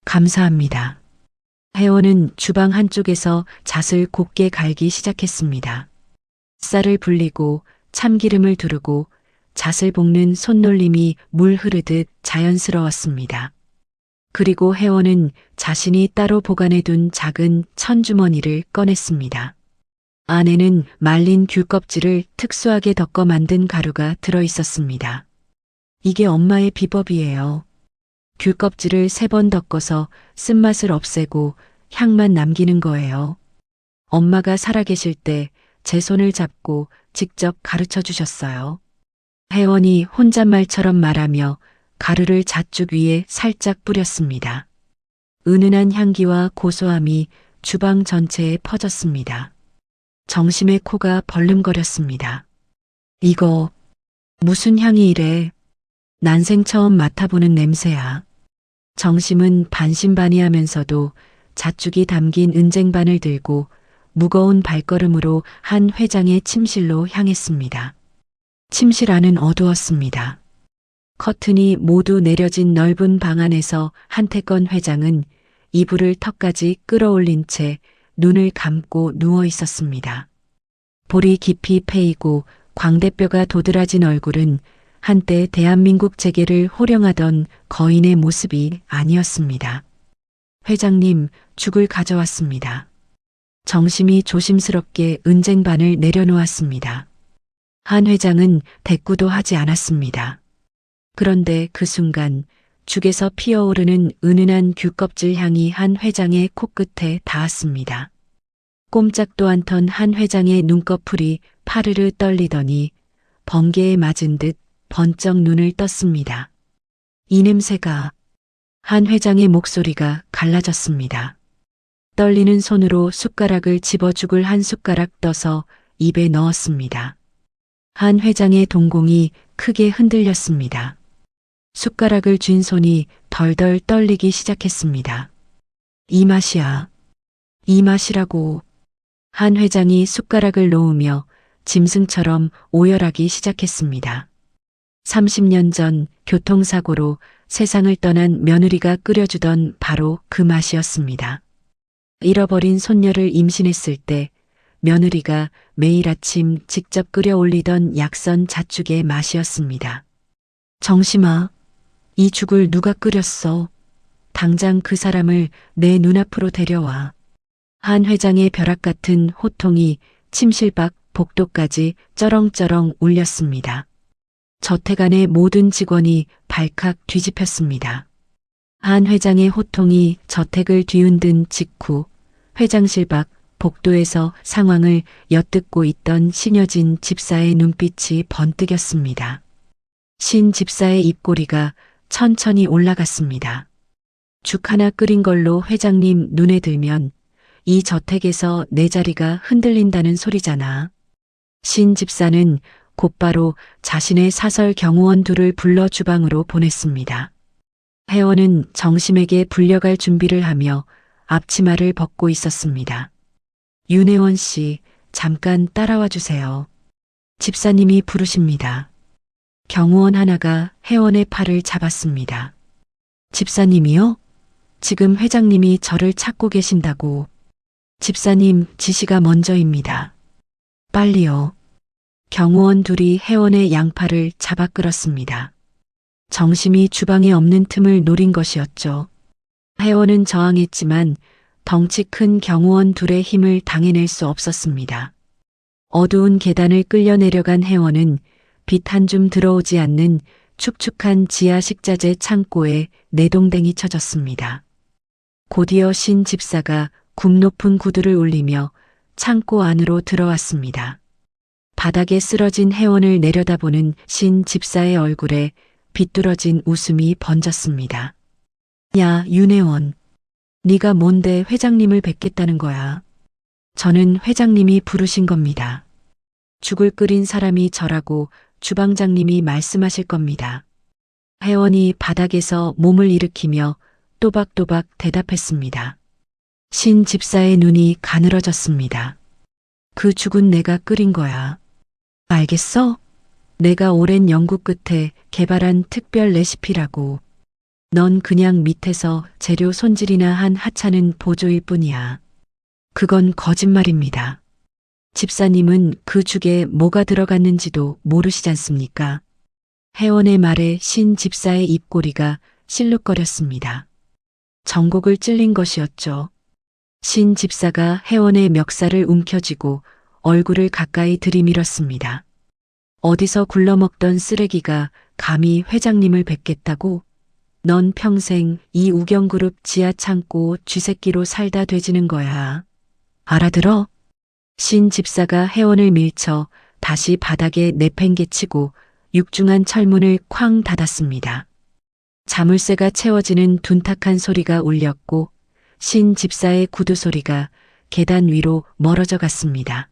A: 감사합니다. 회원은 주방 한쪽에서 잣을 곱게 갈기 시작했습니다. 쌀을 불리고 참기름을 두르고 잣을 볶는 손놀림이 물 흐르듯 자연스러웠습니다. 그리고 회원은 자신이 따로 보관해둔 작은 천주머니를 꺼냈습니다. 안에는 말린 귤 껍질을 특수하게 덮어 만든 가루가 들어 있었습니다. 이게 엄마의 비법이에요. 귤 껍질을 3번 덮어서 쓴맛을 없애고 향만 남기는 거예요. 엄마가 살아계실 때 제 손을 잡고 직접 가르쳐 주셨어요. 회원이 혼잣말처럼 말하며 가루를 잣죽 위에 살짝 뿌렸습니다. 은은한 향기와 고소함이 주방 전체에 퍼졌습니다. 정심의 코가 벌름거렸습니다. 이거 무슨 향이 이래? 난생 처음 맡아보는 냄새야. 정심은 반신반의하면서도 잣죽이 담긴 은쟁반을 들고 무거운 발걸음으로 한 회장의 침실로 향했습니다. 침실 안은 어두웠습니다. 커튼이 모두 내려진 넓은 방 안에서 한태권 회장은 이불을 턱까지 끌어올린 채 눈을 감고 누워 있었습니다. 볼이 깊이 패이고 광대뼈가 도드라진 얼굴은 한때 대한민국 재계를 호령하던 거인의 모습이 아니었습니다. 회장님, 죽을 가져왔습니다. 정심이 조심스럽게 은쟁반을 내려놓았습니다. 한 회장은 대꾸도 하지 않았습니다. 그런데 그 순간 죽에서 피어오르는 은은한 귤껍질 향이 한 회장의 코끝에 닿았습니다. 꼼짝도 않던 한 회장의 눈꺼풀이 파르르 떨리더니 번개에 맞은 듯 번쩍 눈을 떴습니다. 이 냄새가... 한 회장의 목소리가 갈라졌습니다. 떨리는 손으로 숟가락을 집어 죽을 한 숟가락 떠서 입에 넣었습니다. 한 회장의 동공이 크게 흔들렸습니다. 숟가락을 쥔 손이 덜덜 떨리기 시작했습니다. 이 맛이야. 이 맛이라고. 한 회장이 숟가락을 놓으며 짐승처럼 오열하기 시작했습니다. 30년 전 교통사고로 세상을 떠난 며느리가 끓여주던 바로 그 맛이었습니다. 잃어버린 손녀를 임신했을 때 며느리가 매일 아침 직접 끓여 올리던 약선 잣죽의 맛이었습니다. 정심아, 이 죽을 누가 끓였어? 당장 그 사람을 내 눈앞으로 데려와. 한 회장의 벼락 같은 호통이 침실밖 복도까지 쩌렁쩌렁 울렸습니다. 저택 안의 모든 직원이 발칵 뒤집혔습니다. 한 회장의 호통이 저택을 뒤흔든 직후 회장실 밖 복도에서 상황을 엿듣고 있던 신여진 집사의 눈빛이 번뜩였습니다. 신 집사의 입꼬리가 천천히 올라갔습니다. 죽 하나 끓인 걸로 회장님 눈에 들면 이 저택에서 내 자리가 흔들린다는 소리잖아. 신 집사는 곧바로 자신의 사설 경호원 둘을 불러 주방으로 보냈습니다. 회원은 정심에게 불려갈 준비를 하며 앞치마를 벗고 있었습니다. 윤혜원 씨, 잠깐 따라와 주세요. 집사님이 부르십니다. 경호원 하나가 회원의 팔을 잡았습니다. 집사님이요? 지금 회장님이 저를 찾고 계신다고. 집사님, 지시가 먼저입니다. 빨리요. 경호원 둘이 회원의 양팔을 잡아 끌었습니다. 정심이 주방에 없는 틈을 노린 것이었죠. 회원은 저항했지만 덩치 큰 경호원 둘의 힘을 당해낼 수 없었습니다. 어두운 계단을 끌려 내려간 회원은 빛 한 줌 들어오지 않는 축축한 지하 식자재 창고에 내동댕이 쳐졌습니다. 곧이어 신 집사가 굽 높은 구두를 올리며 창고 안으로 들어왔습니다. 바닥에 쓰러진 회원을 내려다보는 신 집사의 얼굴에 비뚤어진 웃음이 번졌습니다. 야, 윤혜원. 네가 뭔데 회장님을 뵙겠다는 거야. 저는 회장님이 부르신 겁니다. 죽을 끓인 사람이 저라고 주방장님이 말씀하실 겁니다. 회원이 바닥에서 몸을 일으키며 또박또박 대답했습니다. 신 집사의 눈이 가늘어졌습니다. 그 죽은 내가 끓인 거야. 알겠어? 내가 오랜 연구 끝에 개발한 특별 레시피라고. 넌 그냥 밑에서 재료 손질이나 한 하찮은 보조일 뿐이야. 그건 거짓말입니다. 집사님은 그 죽에 뭐가 들어갔는지도 모르시지 않습니까? 회원의 말에 신 집사의 입꼬리가 실룩거렸습니다. 전곡을 찔린 것이었죠. 신 집사가 회원의 멱살을 움켜쥐고 얼굴을 가까이 들이밀었습니다. 어디서 굴러먹던 쓰레기가 감히 회장님을 뵙겠다고? 넌 평생 이 우경그룹 지하 창고 쥐새끼로 살다 되지는 거야. 알아들어? 신 집사가 회원을 밀쳐 다시 바닥에 내팽개치고 육중한 철문을 쾅 닫았습니다. 자물쇠가 채워지는 둔탁한 소리가 울렸고 신 집사의 구두 소리가 계단 위로 멀어져 갔습니다.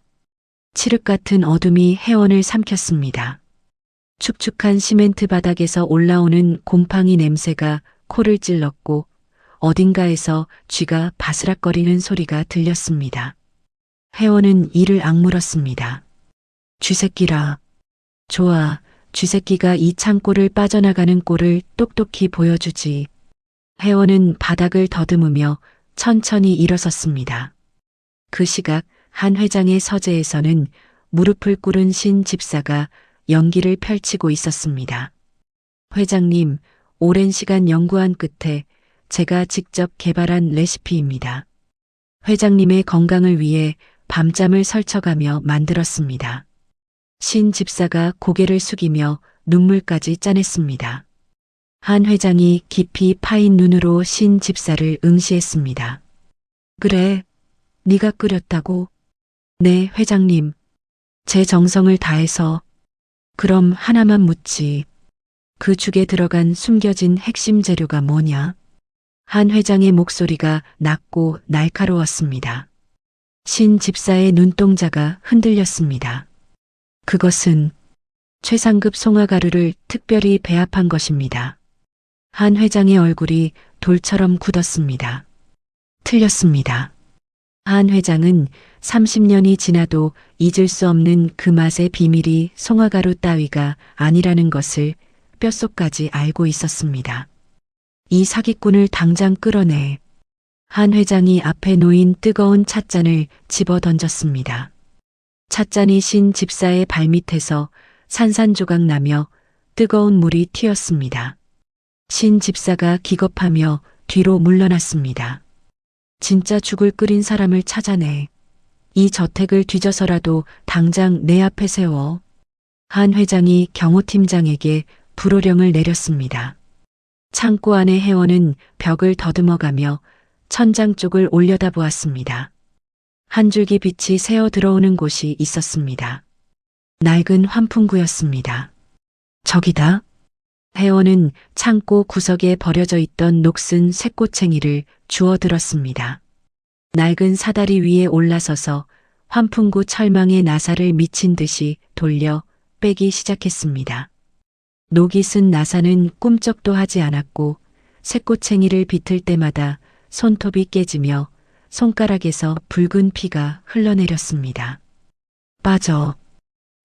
A: 칠흑 같은 어둠이 회원을 삼켰습니다. 축축한 시멘트 바닥에서 올라오는 곰팡이 냄새가 코를 찔렀고 어딘가에서 쥐가 바스락거리는 소리가 들렸습니다. 회원은 이를 악물었습니다. 쥐새끼라. 좋아, 쥐새끼가 이 창고를 빠져나가는 꼴을 똑똑히 보여주지. 회원은 바닥을 더듬으며 천천히 일어섰습니다. 그 시각 한 회장의 서재에서는 무릎을 꿇은 신 집사가 연기를 펼치고 있었습니다. 회장님, 오랜 시간 연구한 끝에 제가 직접 개발한 레시피입니다. 회장님의 건강을 위해 밤잠을 설쳐가며 만들었습니다. 신 집사가 고개를 숙이며 눈물까지 짜냈습니다. 한 회장이 깊이 파인 눈으로 신 집사를 응시했습니다. 그래, 네가 끓였다고? 네, 회장님. 제 정성을 다해서. 그럼 하나만 묻지. 그 죽에 들어간 숨겨진 핵심 재료가 뭐냐? 한 회장의 목소리가 낮고 날카로웠습니다. 신 집사의 눈동자가 흔들렸습니다. 그것은 최상급 송화가루를 특별히 배합한 것입니다. 한 회장의 얼굴이 돌처럼 굳었습니다. 틀렸습니다. 한 회장은 30년이 지나도 잊을 수 없는 그 맛의 비밀이 송화가루 따위가 아니라는 것을 뼛속까지 알고 있었습니다. 이 사기꾼을 당장 끌어내. 한 회장이 앞에 놓인 뜨거운 찻잔을 집어 던졌습니다. 찻잔이 신 집사의 발밑에서 산산조각 나며 뜨거운 물이 튀었습니다. 신 집사가 기겁하며 뒤로 물러났습니다. 진짜 죽을 끓인 사람을 찾아내. 이 저택을 뒤져서라도 당장 내 앞에 세워. 한 회장이 경호팀장에게 불호령을 내렸습니다. 창고 안의 회원은 벽을 더듬어가며 천장 쪽을 올려다보았습니다. 한 줄기 빛이 새어 들어오는 곳이 있었습니다. 낡은 환풍구였습니다. 저기다. 회원은 창고 구석에 버려져 있던 녹슨 쇠꼬챙이를 주워들었습니다. 낡은 사다리 위에 올라서서 환풍구 철망의 나사를 미친 듯이 돌려 빼기 시작했습니다. 녹이 쓴 나사는 꿈쩍도 하지 않았고 쇠꼬챙이를 비틀 때마다 손톱이 깨지며 손가락에서 붉은 피가 흘러내렸습니다.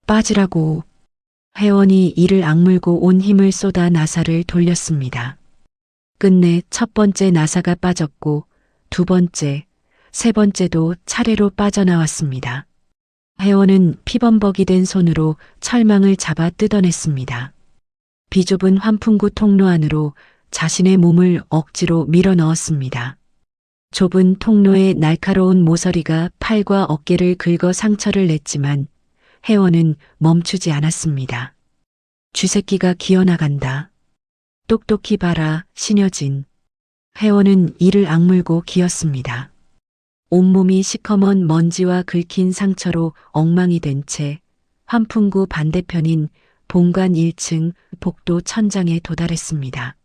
A: 빠지라고. 회원이 이를 악물고 온 힘을 쏟아 나사를 돌렸습니다. 끝내 첫 번째 나사가 빠졌고 두 번째, 세 번째도 차례로 빠져나왔습니다. 회원은 피범벅이 된 손으로 철망을 잡아 뜯어냈습니다. 비좁은 환풍구 통로 안으로 자신의 몸을 억지로 밀어 넣었습니다. 좁은 통로에 날카로운 모서리가 팔과 어깨를 긁어 상처를 냈지만 회원은 멈추지 않았습니다. 쥐새끼가 기어나간다. 똑똑히 봐라, 신여진. 회원은 이를 악물고 기었습니다. 온몸이 시커먼 먼지와 긁힌 상처로 엉망이 된 채 환풍구 반대편인 본관 1층 복도 천장에 도달했습니다.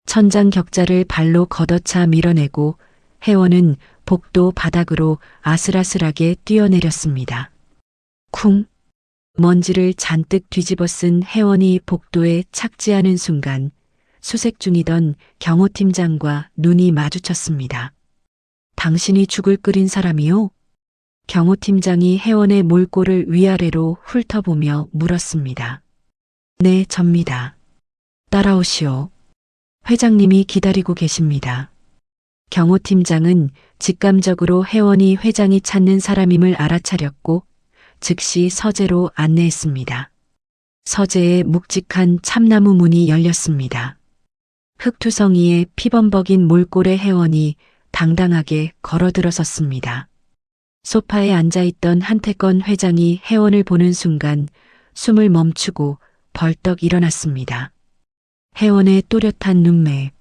A: 천장 격자를 발로 걷어차 밀어내고 회원은 복도 바닥으로 아슬아슬하게 뛰어내렸습니다. 쿵! 먼지를 잔뜩 뒤집어 쓴 회원이 복도에 착지하는 순간 수색 중이던 경호팀장과 눈이 마주쳤습니다. 당신이 죽을 끓인 사람이요? 경호팀장이 회원의 몰골을 위아래로 훑어보며 물었습니다. 네, 접니다. 따라오시오. 회장님이 기다리고 계십니다. 경호팀장은 직감적으로 회원이 회장이 찾는 사람임을 알아차렸고 즉시 서재로 안내했습니다. 서재에 묵직한 참나무 문이 열렸습니다. 흙투성이에 피범벅인 몰골의 회원이 당당하게 걸어들어섰습니다. 소파에 앉아있던 한태건 회장이 회원을 보는 순간 숨을 멈추고 벌떡 일어났습니다. 회원의 또렷한 눈매,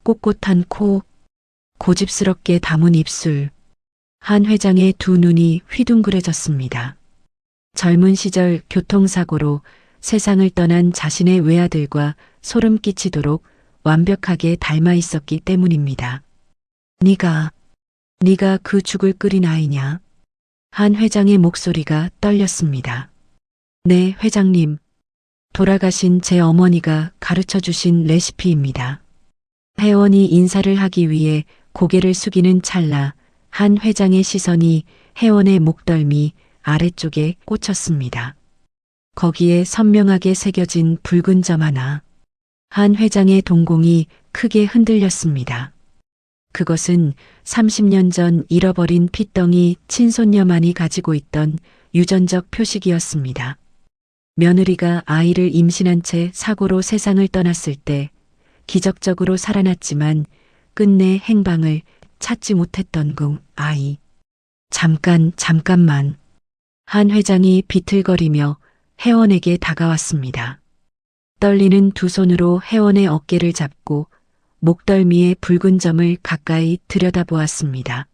A: 꼿꼿한 코, 고집스럽게 담은 입술, 한 회장의 두 눈이 휘둥그레졌습니다. 젊은 시절 교통사고로 세상을 떠난 자신의 외아들과 소름 끼치도록 완벽하게 닮아 있었기 때문입니다. 네가 그 죽을 끓인 아이냐? 한 회장의 목소리가 떨렸습니다. 네, 회장님. 돌아가신 제 어머니가 가르쳐 주신 레시피입니다. 회원이 인사를 하기 위해 고개를 숙이는 찰나 한 회장의 시선이 회원의 목덜미 아래쪽에 꽂혔습니다. 거기에 선명하게 새겨진 붉은 점 하나. 한 회장의 동공이 크게 흔들렸습니다. 그것은 30년 전 잃어버린 핏덩이 친손녀만이 가지고 있던 유전적 표식이었습니다. 며느리가 아이를 임신한 채 사고로 세상을 떠났을 때 기적적으로 살아났지만 끝내 행방을 찾지 못했던 그 아이. 잠깐만. 한 회장이 비틀거리며 회원에게 다가왔습니다. 떨리는 두 손으로 회원의 어깨를 잡고 목덜미의 붉은 점을 가까이 들여다보았습니다.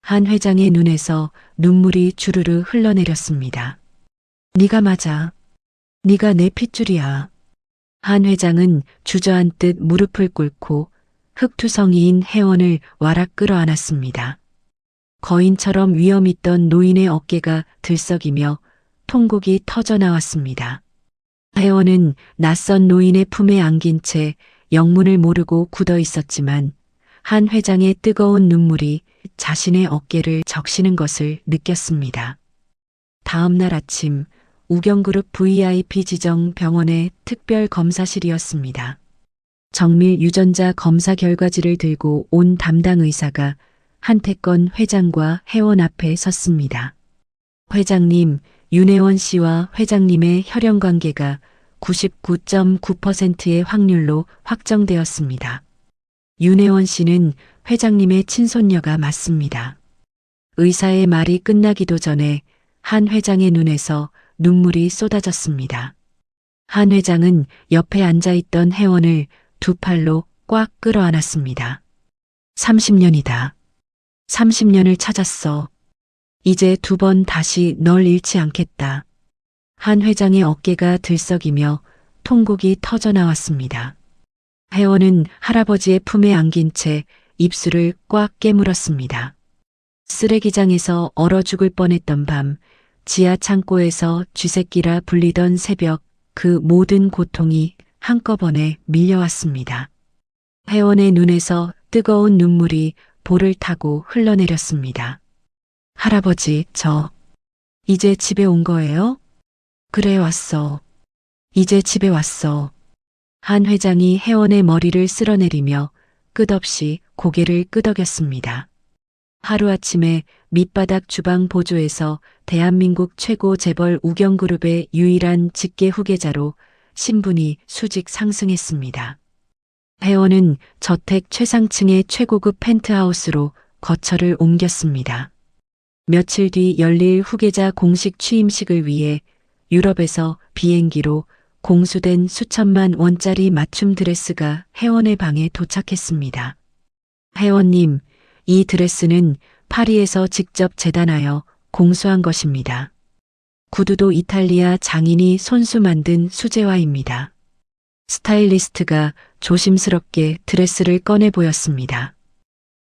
A: 한 회장의 눈에서 눈물이 주르르 흘러내렸습니다. 네가 맞아. 네가 내 핏줄이야. 한 회장은 주저앉듯 무릎을 꿇고 흙투성이인 회원을 와락 끌어안았습니다. 거인처럼 위험 있던 노인의 어깨가 들썩이며 통곡이 터져 나왔습니다. 회원은 낯선 노인의 품에 안긴 채 영문을 모르고 굳어 있었지만 한 회장의 뜨거운 눈물이 자신의 어깨를 적시는 것을 느꼈습니다. 다음 날 아침 우경그룹 VIP 지정 병원의 특별 검사실이었습니다. 정밀 유전자 검사 결과지를 들고 온 담당 의사가 한태건 회장과 회원 앞에 섰습니다. 회장님, 윤혜원 씨와 회장님의 혈연 관계가 99.9%의 확률로 확정되었습니다. 윤혜원 씨는 회장님의 친손녀가 맞습니다. 의사의 말이 끝나기도 전에 한 회장의 눈에서 눈물이 쏟아졌습니다. 한 회장은 옆에 앉아있던 회원을 두 팔로 꽉 끌어안았습니다. 30년이다. 30년을 찾았어. 이제 두 번 다시 널 잃지 않겠다. 한 회장의 어깨가 들썩이며 통곡이 터져 나왔습니다. 회원은 할아버지의 품에 안긴 채 입술을 꽉 깨물었습니다. 쓰레기장에서 얼어 죽을 뻔했던 밤, 지하 창고에서 쥐새끼라 불리던 새벽, 그 모든 고통이 한꺼번에 밀려왔습니다. 회원의 눈에서 뜨거운 눈물이 볼을 타고 흘러내렸습니다. 할아버지, 이제 집에 온 거예요? 그래, 왔어. 이제 집에 왔어. 한 회장이 회원의 머리를 쓸어내리며 끝없이 고개를 끄덕였습니다. 하루아침에 밑바닥 주방 보조에서 대한민국 최고 재벌 우경그룹의 유일한 직계 후계자로 신분이 수직 상승했습니다. 회원은 저택 최상층의 최고급 펜트하우스로 거처를 옮겼습니다. 며칠 뒤 열릴 후계자 공식 취임식을 위해 유럽에서 비행기로 공수된 수천만 원짜리 맞춤 드레스가 회원의 방에 도착했습니다. 회원님, 이 드레스는 파리에서 직접 재단하여 공수한 것입니다. 구두도 이탈리아 장인이 손수 만든 수제화입니다. 스타일리스트가 조심스럽게 드레스를 꺼내 보였습니다.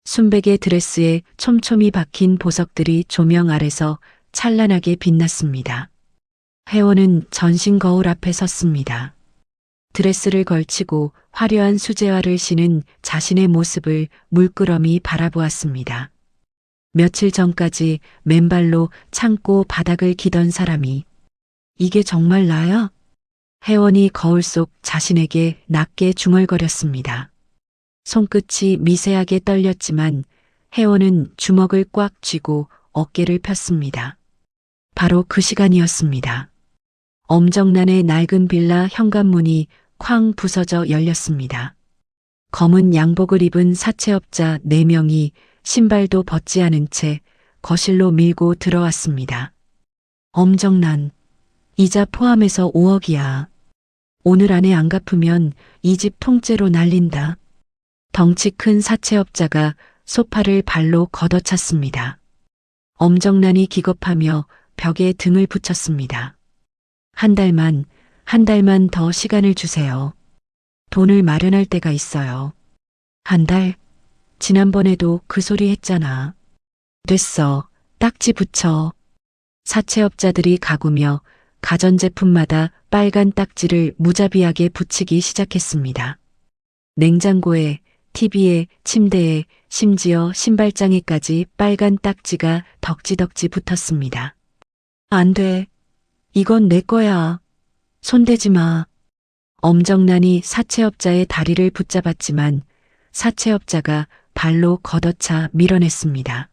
A: 순백의 드레스에 촘촘히 박힌 보석들이 조명 아래서 찬란하게 빛났습니다. 회원은 전신 거울 앞에 섰습니다. 드레스를 걸치고 화려한 수제화를 신은 자신의 모습을 물끄러미 바라보았습니다. 며칠 전까지 맨발로 창고 바닥을 기던 사람이 이게 정말 나야? 회원이 거울 속 자신에게 낮게 중얼거렸습니다. 손끝이 미세하게 떨렸지만 회원은 주먹을 꽉 쥐고 어깨를 폈습니다. 바로 그 시간이었습니다. 엄정난의 낡은 빌라 현관문이 쾅 부서져 열렸습니다. 검은 양복을 입은 사채업자 4명이 신발도 벗지 않은 채 거실로 밀고 들어왔습니다. 엄정난, 이자 포함해서 5억이야. 오늘 안에 안 갚으면 이 집 통째로 날린다. 덩치 큰 사채업자가 소파를 발로 걷어찼습니다. 엄정난이 기겁하며 벽에 등을 붙였습니다. 한 달만 더 시간을 주세요. 돈을 마련할 때가 있어요. 한 달? 지난번에도 그 소리 했잖아. 됐어. 딱지 붙여. 사채업자들이 가구며 가전제품마다 빨간 딱지를 무자비하게 붙이기 시작했습니다. 냉장고에, TV에, 침대에, 심지어 신발장에까지 빨간 딱지가 덕지덕지 붙었습니다. 안 돼. 이건 내 거야. 손대지 마. 엄정난이 사채업자의 다리를 붙잡았지만 사채업자가 발로 걷어차 밀어냈습니다.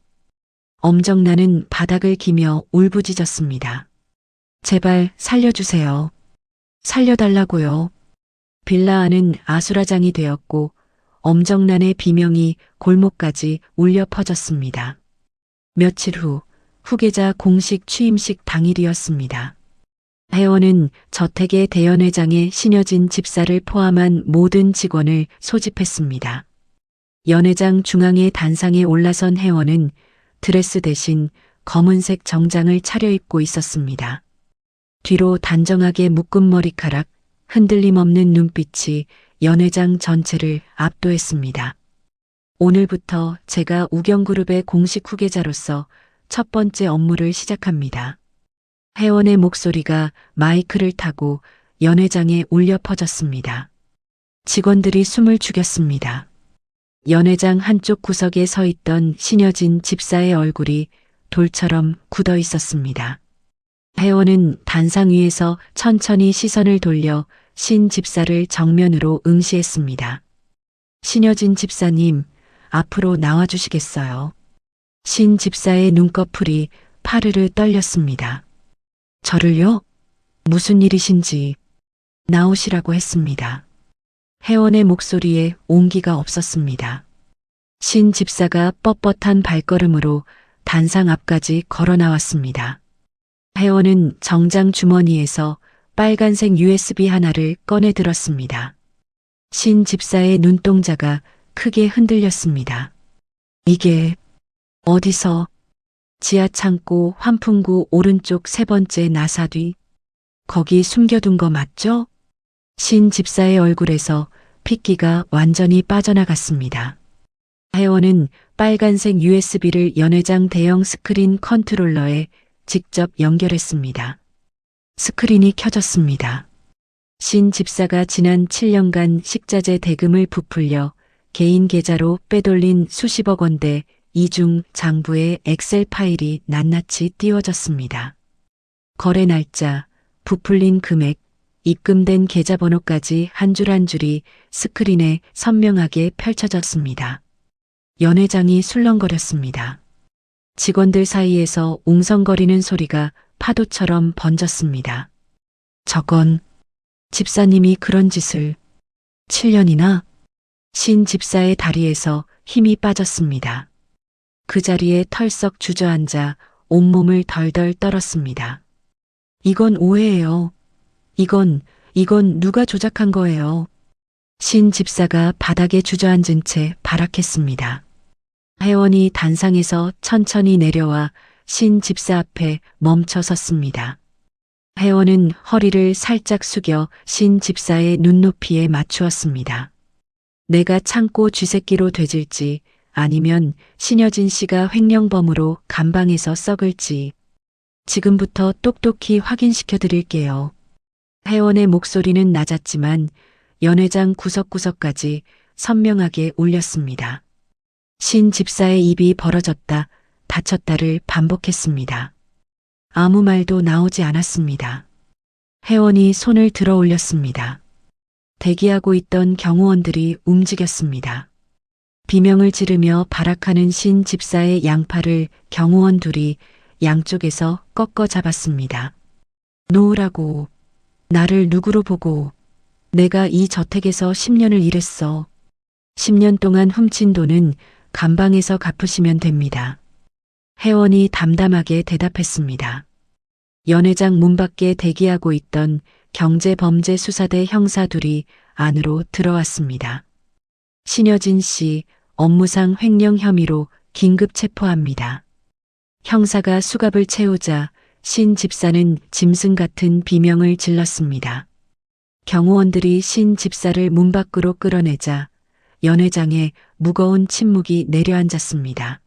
A: 엄정난은 바닥을 기며 울부짖었습니다. 제발 살려주세요. 살려달라고요. 빌라 안은 아수라장이 되었고 엄정난의 비명이 골목까지 울려 퍼졌습니다. 며칠 후 후계자 공식 취임식 당일이었습니다. 회원은 저택의 대연회장에 신여진 집사를 포함한 모든 직원을 소집했습니다. 연회장 중앙의 단상에 올라선 회원은 드레스 대신 검은색 정장을 차려입고 있었습니다. 뒤로 단정하게 묶은 머리카락, 흔들림 없는 눈빛이 연회장 전체를 압도했습니다. 오늘부터 제가 우경그룹의 공식 후계자로서 첫 번째 업무를 시작합니다. 회원의 목소리가 마이크를 타고 연회장에 울려 퍼졌습니다. 직원들이 숨을 죽였습니다. 연회장 한쪽 구석에 서 있던 신여진 집사의 얼굴이 돌처럼 굳어 있었습니다. 혜원은 단상 위에서 천천히 시선을 돌려 신 집사를 정면으로 응시했습니다. 신여진 집사님, 앞으로 나와주시겠어요? 신 집사의 눈꺼풀이 파르르 떨렸습니다. 저를요? 무슨 일이신지 나오시라고 했습니다. 혜원의 목소리에 온기가 없었습니다. 신 집사가 뻣뻣한 발걸음으로 단상 앞까지 걸어 나왔습니다. 혜원은 정장 주머니에서 빨간색 USB 하나를 꺼내 들었습니다. 신 집사의 눈동자가 크게 흔들렸습니다. 이게 어디서? 지하 창고 환풍구 오른쪽 세 번째 나사 뒤. 거기 숨겨둔 거 맞죠? 신 집사의 얼굴에서 핏기가 완전히 빠져나갔습니다. 혜원은 빨간색 USB를 연회장 대형 스크린 컨트롤러에 직접 연결했습니다. 스크린이 켜졌습니다. 신 집사가 지난 7년간 식자재 대금을 부풀려 개인 계좌로 빼돌린 수십억 원대 이중 장부의 엑셀 파일이 낱낱이 띄워졌습니다. 거래 날짜, 부풀린 금액, 입금된 계좌번호까지 한 줄 한 줄이 스크린에 선명하게 펼쳐졌습니다. 연회장이 술렁거렸습니다. 직원들 사이에서 웅성거리는 소리가 파도처럼 번졌습니다. 저건 집사님이 그런 짓을 7년이나? 신 집사의 다리에서 힘이 빠졌습니다. 그 자리에 털썩 주저앉아 온몸을 덜덜 떨었습니다. 이건 오해예요. 이건 누가 조작한 거예요. 신 집사가 바닥에 주저앉은 채 발악했습니다. 혜원이 단상에서 천천히 내려와 신 집사 앞에 멈춰 섰습니다. 혜원은 허리를 살짝 숙여 신 집사의 눈높이에 맞추었습니다. 내가 창고 쥐새끼로 되질지 아니면 신여진 씨가 횡령범으로 감방에서 썩을지 지금부터 똑똑히 확인시켜 드릴게요. 혜원의 목소리는 낮았지만 연회장 구석구석까지 선명하게 울렸습니다. 신 집사의 입이 벌어졌다 닫혔다를 반복했습니다. 아무 말도 나오지 않았습니다. 혜원이 손을 들어 올렸습니다. 대기하고 있던 경호원들이 움직였습니다. 비명을 지르며 발악하는 신 집사의 양팔을 경호원 둘이 양쪽에서 꺾어 잡았습니다. 놓으라고. 나를 누구로 보고. 내가 이 저택에서 10년을 일했어. 10년 동안 훔친 돈은 감방에서 갚으시면 됩니다. 혜원이 담담하게 대답했습니다. 연회장 문 밖에 대기하고 있던 경제범죄수사대 형사 둘이 안으로 들어왔습니다. 신여진 씨 업무상 횡령 혐의로 긴급 체포합니다. 형사가 수갑을 채우자 신 집사는 짐승 같은 비명을 질렀습니다. 경호원들이 신 집사를 문 밖으로 끌어내자 연회장에 무거운 침묵이 내려앉았습니다.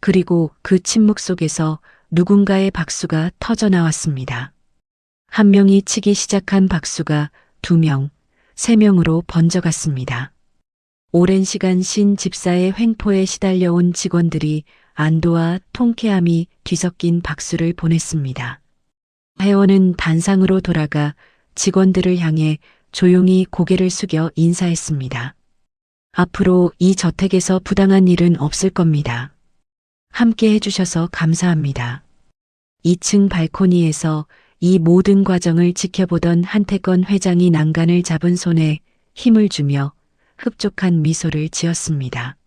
A: 그리고 그 침묵 속에서 누군가의 박수가 터져 나왔습니다. 한 명이 치기 시작한 박수가 2명, 3명으로 번져갔습니다. 오랜 시간 신 집사의 횡포에 시달려온 직원들이 안도와 통쾌함이 뒤섞인 박수를 보냈습니다. 혜원은 단상으로 돌아가 직원들을 향해 조용히 고개를 숙여 인사했습니다. 앞으로 이 저택에서 부당한 일은 없을 겁니다. 함께 해주셔서 감사합니다. 2층 발코니에서 이 모든 과정을 지켜보던 한태건 회장이 난간을 잡은 손에 힘을 주며 흡족한 미소를 지었습니다.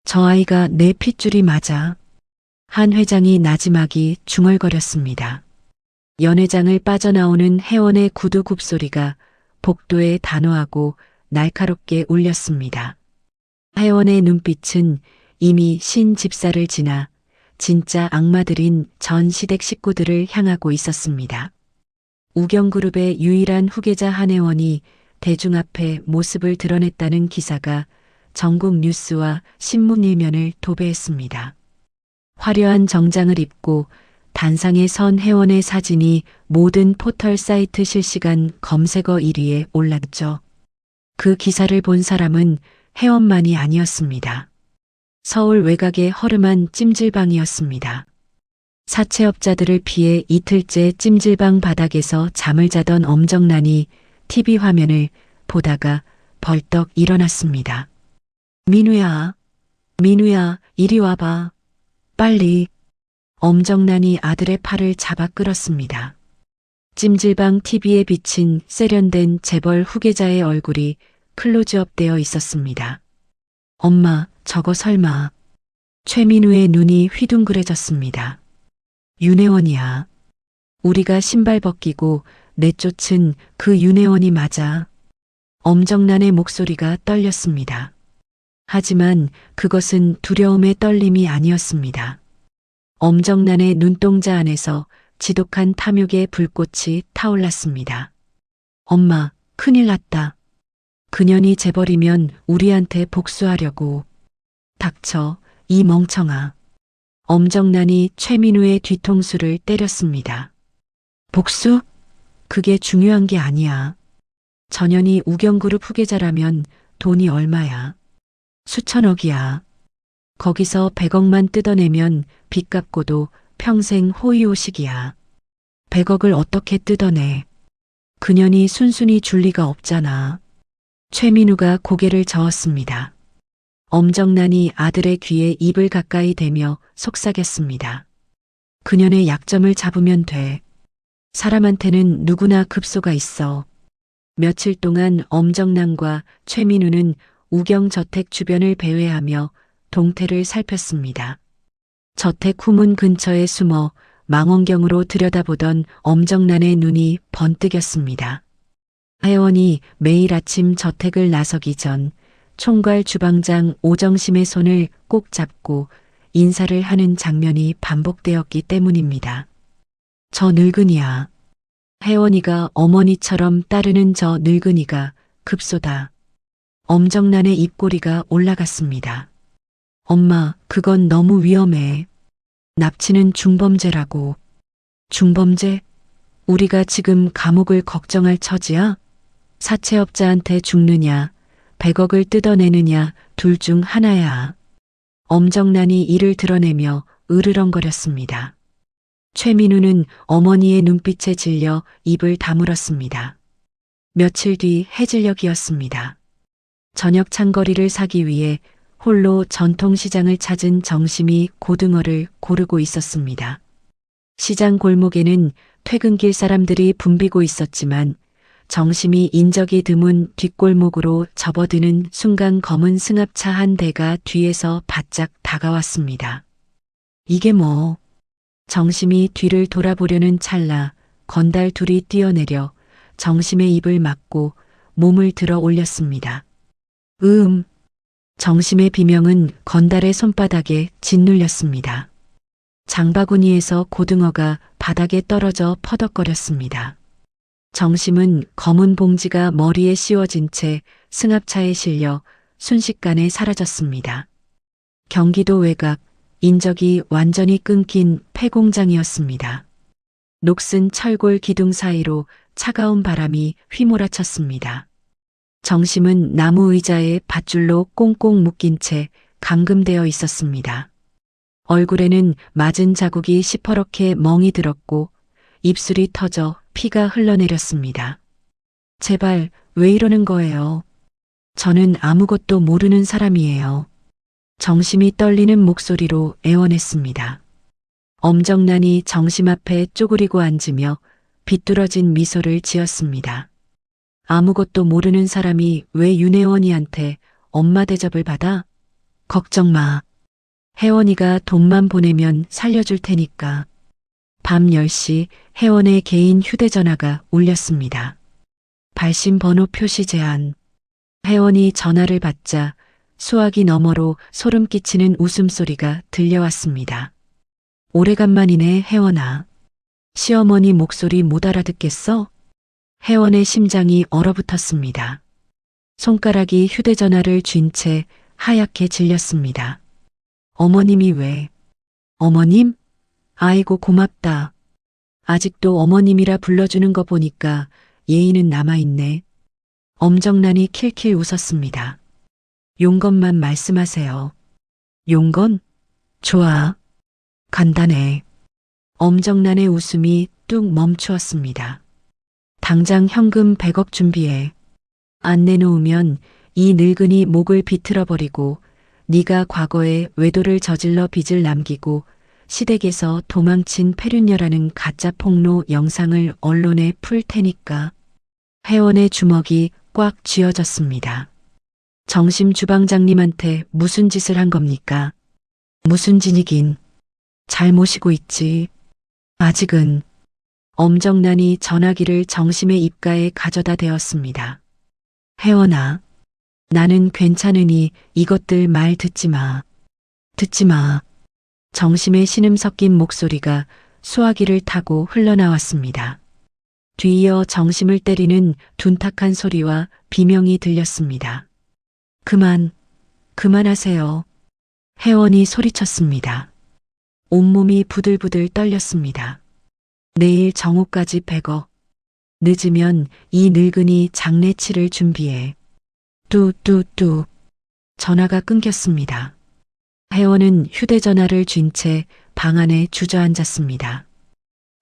A: 저 아이가 내 핏줄이 맞아. 한 회장이 나지막이 중얼거렸습니다. 연회장을 빠져나오는 혜원의 구두 굽소리가 복도에 단호하고 날카롭게 울렸습니다. 혜원의 눈빛은 이미 신 집사를 지나 진짜 악마들인 전 시댁 식구들을 향하고 있었습니다. 우경그룹의 유일한 후계자 한혜원이 대중 앞에 모습을 드러냈다는 기사가 전국 뉴스와 신문 일면을 도배했습니다. 화려한 정장을 입고 단상에 선 혜원의 사진이 모든 포털 사이트 실시간 검색어 1위에 올랐죠. 그 기사를 본 사람은 혜원만이 아니었습니다. 서울 외곽의 허름한 찜질방이었습니다. 사채업자들을 피해 이틀째 찜질방 바닥에서 잠을 자던 엄정란이 TV 화면을 보다가 벌떡 일어났습니다. 민우야, 민우야, 이리 와봐. 빨리. 엄정란이 아들의 팔을 잡아 끌었습니다. 찜질방 TV에 비친 세련된 재벌 후계자의 얼굴이 클로즈업 되어 있었습니다. 엄마, 저거 설마. 최민우의 눈이 휘둥그레졌습니다. 윤혜원이야. 우리가 신발 벗기고 내쫓은 그 윤혜원이 맞아. 엄정란의 목소리가 떨렸습니다. 하지만 그것은 두려움의 떨림이 아니었습니다. 엄정란의 눈동자 안에서 지독한 탐욕의 불꽃이 타올랐습니다. 엄마, 큰일 났다. 그년이 재벌이면 우리한테 복수하려고. 닥쳐, 이 멍청아. 엄정란이 최민우의 뒤통수를 때렸습니다. 복수? 그게 중요한 게 아니야. 전현이 우경그룹 후계자라면 돈이 얼마야? 수천억이야. 거기서 100억만 뜯어내면 빚 갚고도 평생 호의호식이야. 100억을 어떻게 뜯어내? 그년이 순순히 줄 리가 없잖아. 최민우가 고개를 저었습니다. 엄정란이 아들의 귀에 입을 가까이 대며 속삭였습니다. 그년의 약점을 잡으면 돼. 사람한테는 누구나 급소가 있어. 며칠 동안 엄정란과 최민우는 우경저택 주변을 배회하며 동태를 살폈습니다. 저택 후문 근처에 숨어 망원경으로 들여다보던 엄정란의 눈이 번뜩였습니다. 혜원이 매일 아침 저택을 나서기 전 총괄 주방장 오정심의 손을 꼭 잡고 인사를 하는 장면이 반복되었기 때문입니다. 저 늙은이야. 혜원이가 어머니처럼 따르는 저 늙은이가 급소다. 엄정란의 입꼬리가 올라갔습니다. 엄마, 그건 너무 위험해. 납치는 중범죄라고. 중범죄? 우리가 지금 감옥을 걱정할 처지야? 사채업자한테 죽느냐, 100억을 뜯어내느냐 둘 중 하나야. 엄정란이 이를 드러내며 으르렁거렸습니다. 최민우는 어머니의 눈빛에 질려 입을 다물었습니다. 며칠 뒤 해질녘이었습니다. 저녁 찬거리를 사기 위해 홀로 전통시장을 찾은 정심이 고등어를 고르고 있었습니다. 시장 골목에는 퇴근길 사람들이 붐비고 있었지만 정심이 인적이 드문 뒷골목으로 접어드는 순간 검은 승합차 한 대가 뒤에서 바짝 다가왔습니다. 이게 뭐? 정심이 뒤를 돌아보려는 찰나 건달 둘이 뛰어내려 정심의 입을 막고 몸을 들어 올렸습니다. 정심의 비명은 건달의 손바닥에 짓눌렸습니다. 장바구니에서 고등어가 바닥에 떨어져 퍼덕거렸습니다. 정심은 검은 봉지가 머리에 씌워진 채 승합차에 실려 순식간에 사라졌습니다. 경기도 외곽, 인적이 완전히 끊긴 폐공장이었습니다. 녹슨 철골 기둥 사이로 차가운 바람이 휘몰아쳤습니다. 정심은 나무 의자에 밧줄로 꽁꽁 묶인 채 감금되어 있었습니다. 얼굴에는 맞은 자국이 시퍼렇게 멍이 들었고 입술이 터져 피가 흘러내렸습니다. 제발 왜 이러는 거예요? 저는 아무것도 모르는 사람이에요. 정심이 떨리는 목소리로 애원했습니다. 엄정란이 정심 앞에 쪼그리고 앉으며 비뚤어진 미소를 지었습니다. 아무것도 모르는 사람이 왜 윤혜원이한테 엄마 대접을 받아? 걱정 마. 혜원이가 돈만 보내면 살려줄 테니까. 밤 10시 혜원의 개인 휴대전화가 울렸습니다. 발신 번호 표시 제한. 혜원이 전화를 받자 수화기 너머로 소름 끼치는 웃음소리가 들려왔습니다. 오래간만이네, 혜원아. 시어머니 목소리 못 알아듣겠어? 혜원의 심장이 얼어붙었습니다. 손가락이 휴대전화를 쥔 채 하얗게 질렸습니다. 어머님이 왜? 어머님? 아이고 고맙다. 아직도 어머님이라 불러주는 거 보니까 예의는 남아있네. 엄정난이 킬킬 웃었습니다. 용건만 말씀하세요. 용건? 좋아. 간단해. 엄정난의 웃음이 뚝 멈추었습니다. 당장 현금 100억 준비해. 안 내놓으면 이 늙은이 목을 비틀어버리고 네가 과거에 외도를 저질러 빚을 남기고 시댁에서 도망친 패륜녀라는 가짜 폭로 영상을 언론에 풀 테니까. 회원의 주먹이 꽉 쥐어졌습니다. 정심 주방장님한테 무슨 짓을 한 겁니까? 무슨 짓이긴. 잘 모시고 있지. 아직은. 엄정난이 전화기를 정심의 입가에 가져다 대었습니다. 혜원아, 나는 괜찮으니 이것들 말 듣지 마. 듣지 마. 정심의 신음 섞인 목소리가 수화기를 타고 흘러나왔습니다. 뒤이어 정심을 때리는 둔탁한 소리와 비명이 들렸습니다. 그만하세요. 혜원이 소리쳤습니다. 온몸이 부들부들 떨렸습니다. 내일 정오까지 100억. 늦으면 이 늙은이 장례치를 준비해. 뚜뚜뚜. 전화가 끊겼습니다. 혜원은 휴대전화를 쥔 채 방 안에 주저앉았습니다.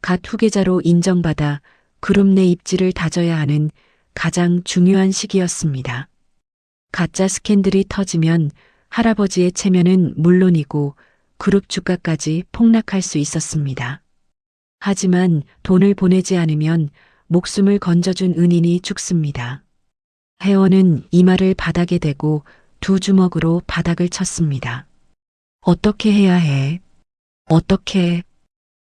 A: 갓 후계자로 인정받아 그룹 내 입지를 다져야 하는 가장 중요한 시기였습니다. 가짜 스캔들이 터지면 할아버지의 체면은 물론이고 그룹 주가까지 폭락할 수 있었습니다. 하지만 돈을 보내지 않으면 목숨을 건져준 은인이 죽습니다. 혜원은 이마를 바닥에 대고 두 주먹으로 바닥을 쳤습니다. 어떻게 해야 해? 어떻게?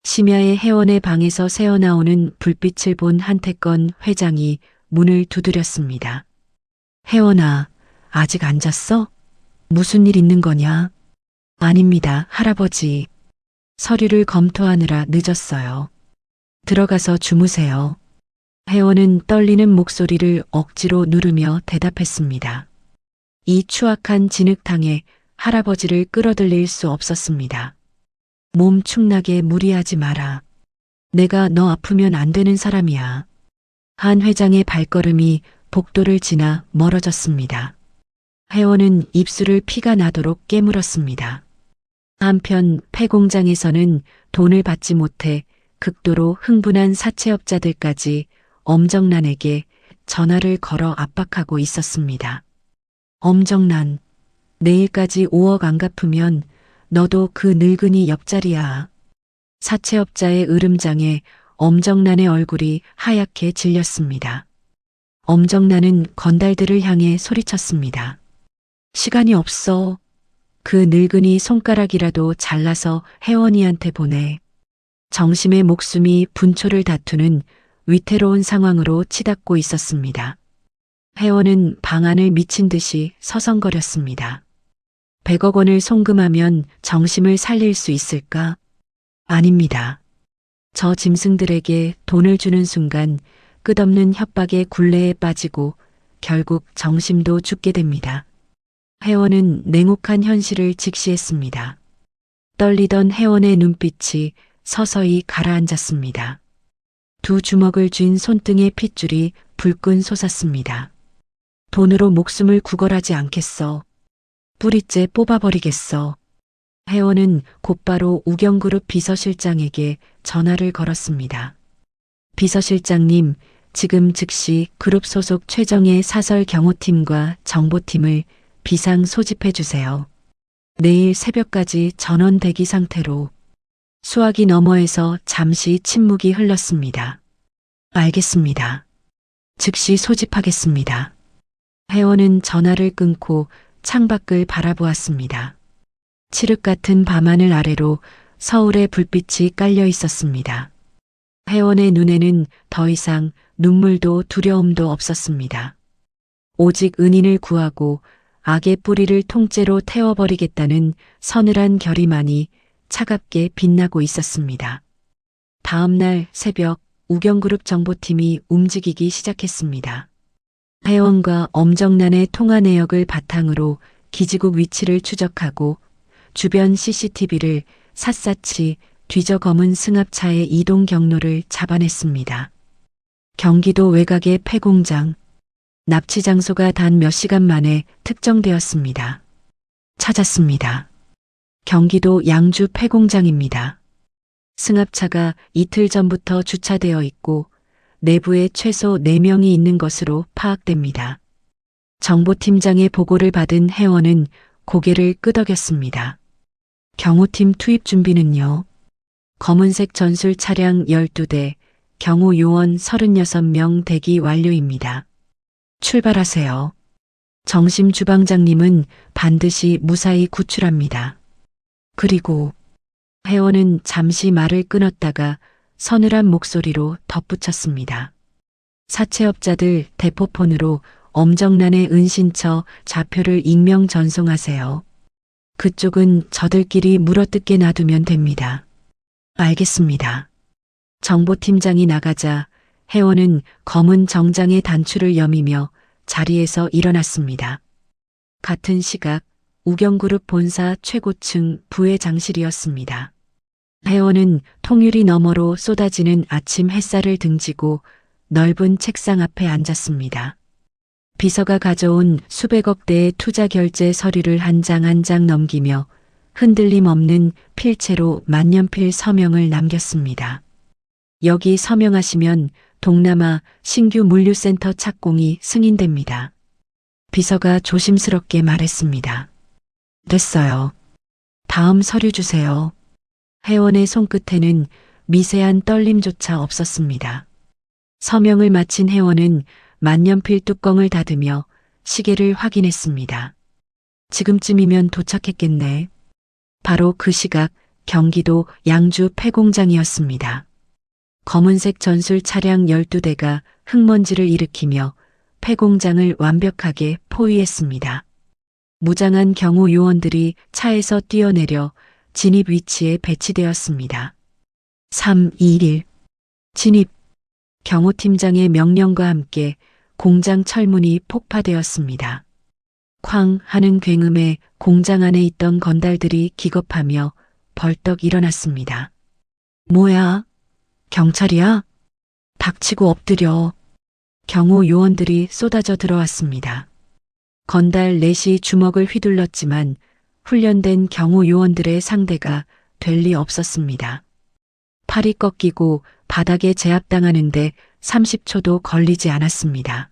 A: 심야에 혜원의 방에서 새어나오는 불빛을 본 한태건 회장이 문을 두드렸습니다. 혜원아, 아직 안 잤어? 무슨 일 있는 거냐? 아닙니다, 할아버지. 서류를 검토하느라 늦었어요. 들어가서 주무세요. 혜원은 떨리는 목소리를 억지로 누르며 대답했습니다. 이 추악한 진흙탕에 할아버지를 끌어들일 수 없었습니다. 몸 축나게 무리하지 마라. 내가 너 아프면 안 되는 사람이야. 한 회장의 발걸음이 복도를 지나 멀어졌습니다. 혜원은 입술을 피가 나도록 깨물었습니다. 한편 폐공장에서는 돈을 받지 못해 극도로 흥분한 사채업자들까지 엄정난에게 전화를 걸어 압박하고 있었습니다. 엄정난, 내일까지 5억 안 갚으면 너도 그 늙은이 옆자리야. 사채업자의 으름장에 엄정난의 얼굴이 하얗게 질렸습니다. 엄정난은 건달들을 향해 소리쳤습니다. 시간이 없어. 그 늙은이 손가락이라도 잘라서 혜원이한테 보내. 정심의 목숨이 분초를 다투는 위태로운 상황으로 치닫고 있었습니다. 혜원은 방 안을 미친 듯이 서성거렸습니다. 100억 원을 송금하면 정심을 살릴 수 있을까? 아닙니다. 저 짐승들에게 돈을 주는 순간 끝없는 협박의 굴레에 빠지고 결국 정심도 죽게 됩니다. 혜원은 냉혹한 현실을 직시했습니다. 떨리던 혜원의 눈빛이 서서히 가라앉았습니다. 두 주먹을 쥔 손등의 핏줄이 불끈 솟았습니다. 돈으로 목숨을 구걸하지 않겠어. 뿌리째 뽑아버리겠어. 혜원은 곧바로 우경그룹 비서실장에게 전화를 걸었습니다. 비서실장님, 지금 즉시 그룹 소속 최정예 사설 경호팀과 정보팀을 비상 소집해 주세요. 내일 새벽까지 전원 대기 상태로. 수화기 너머에서 잠시 침묵이 흘렀습니다. 알겠습니다. 즉시 소집하겠습니다. 혜원은 전화를 끊고 창밖을 바라보았습니다. 칠흑 같은 밤하늘 아래로 서울의 불빛이 깔려 있었습니다. 혜원의 눈에는 더 이상 눈물도 두려움도 없었습니다. 오직 은인을 구하고 악의 뿌리를 통째로 태워버리겠다는 서늘한 결의만이 차갑게 빛나고 있었습니다. 다음 날 새벽 우경그룹 정보팀이 움직이기 시작했습니다. 혜원과 엄정난의 통화 내역을 바탕으로 기지국 위치를 추적하고 주변 CCTV를 샅샅이 뒤져 검은 승합차의 이동 경로를 잡아냈습니다. 경기도 외곽의 폐공장. 납치 장소가 단 몇 시간 만에 특정되었습니다. 찾았습니다. 경기도 양주 폐공장입니다. 승합차가 이틀 전부터 주차되어 있고 내부에 최소 4명이 있는 것으로 파악됩니다. 정보팀장의 보고를 받은 회원은 고개를 끄덕였습니다. 경호팀 투입 준비는요? 검은색 전술 차량 12대, 경호 요원 36명 대기 완료입니다. 출발하세요. 정심 주방장님은 반드시 무사히 구출합니다. 그리고 회원은 잠시 말을 끊었다가 서늘한 목소리로 덧붙였습니다. 사채업자들 대포폰으로 엄정난의 은신처 좌표를 익명 전송하세요. 그쪽은 저들끼리 물어뜯게 놔두면 됩니다. 알겠습니다. 정보팀장이 나가자 회원은 검은 정장의 단추를 여미며 자리에서 일어났습니다. 같은 시각 우경그룹 본사 최고층 부회장실이었습니다. 회원은 통유리 너머로 쏟아지는 아침 햇살을 등지고 넓은 책상 앞에 앉았습니다. 비서가 가져온 수백억 대의 투자 결제 서류를 한 장 한 장 넘기며 흔들림 없는 필체로 만년필 서명을 남겼습니다. 여기 서명하시면 동남아 신규 물류센터 착공이 승인됩니다. 비서가 조심스럽게 말했습니다. 됐어요. 다음 서류 주세요. 회원의 손끝에는 미세한 떨림조차 없었습니다. 서명을 마친 회원은 만년필 뚜껑을 닫으며 시계를 확인했습니다. 지금쯤이면 도착했겠네. 바로 그 시각 경기도 양주 폐공장이었습니다. 검은색 전술 차량 12대가 흙먼지를 일으키며 폐공장을 완벽하게 포위했습니다. 무장한 경호 요원들이 차에서 뛰어내려 진입 위치에 배치되었습니다. 3-2-1 진입. 경호팀장의 명령과 함께 공장 철문이 폭파되었습니다. 쾅 하는 굉음에 공장 안에 있던 건달들이 기겁하며 벌떡 일어났습니다. 뭐야? 경찰이야? 닥치고 엎드려. 경호 요원들이 쏟아져 들어왔습니다. 건달 넷이 주먹을 휘둘렀지만 훈련된 경호 요원들의 상대가 될 리 없었습니다. 팔이 꺾이고 바닥에 제압당하는데 30초도 걸리지 않았습니다.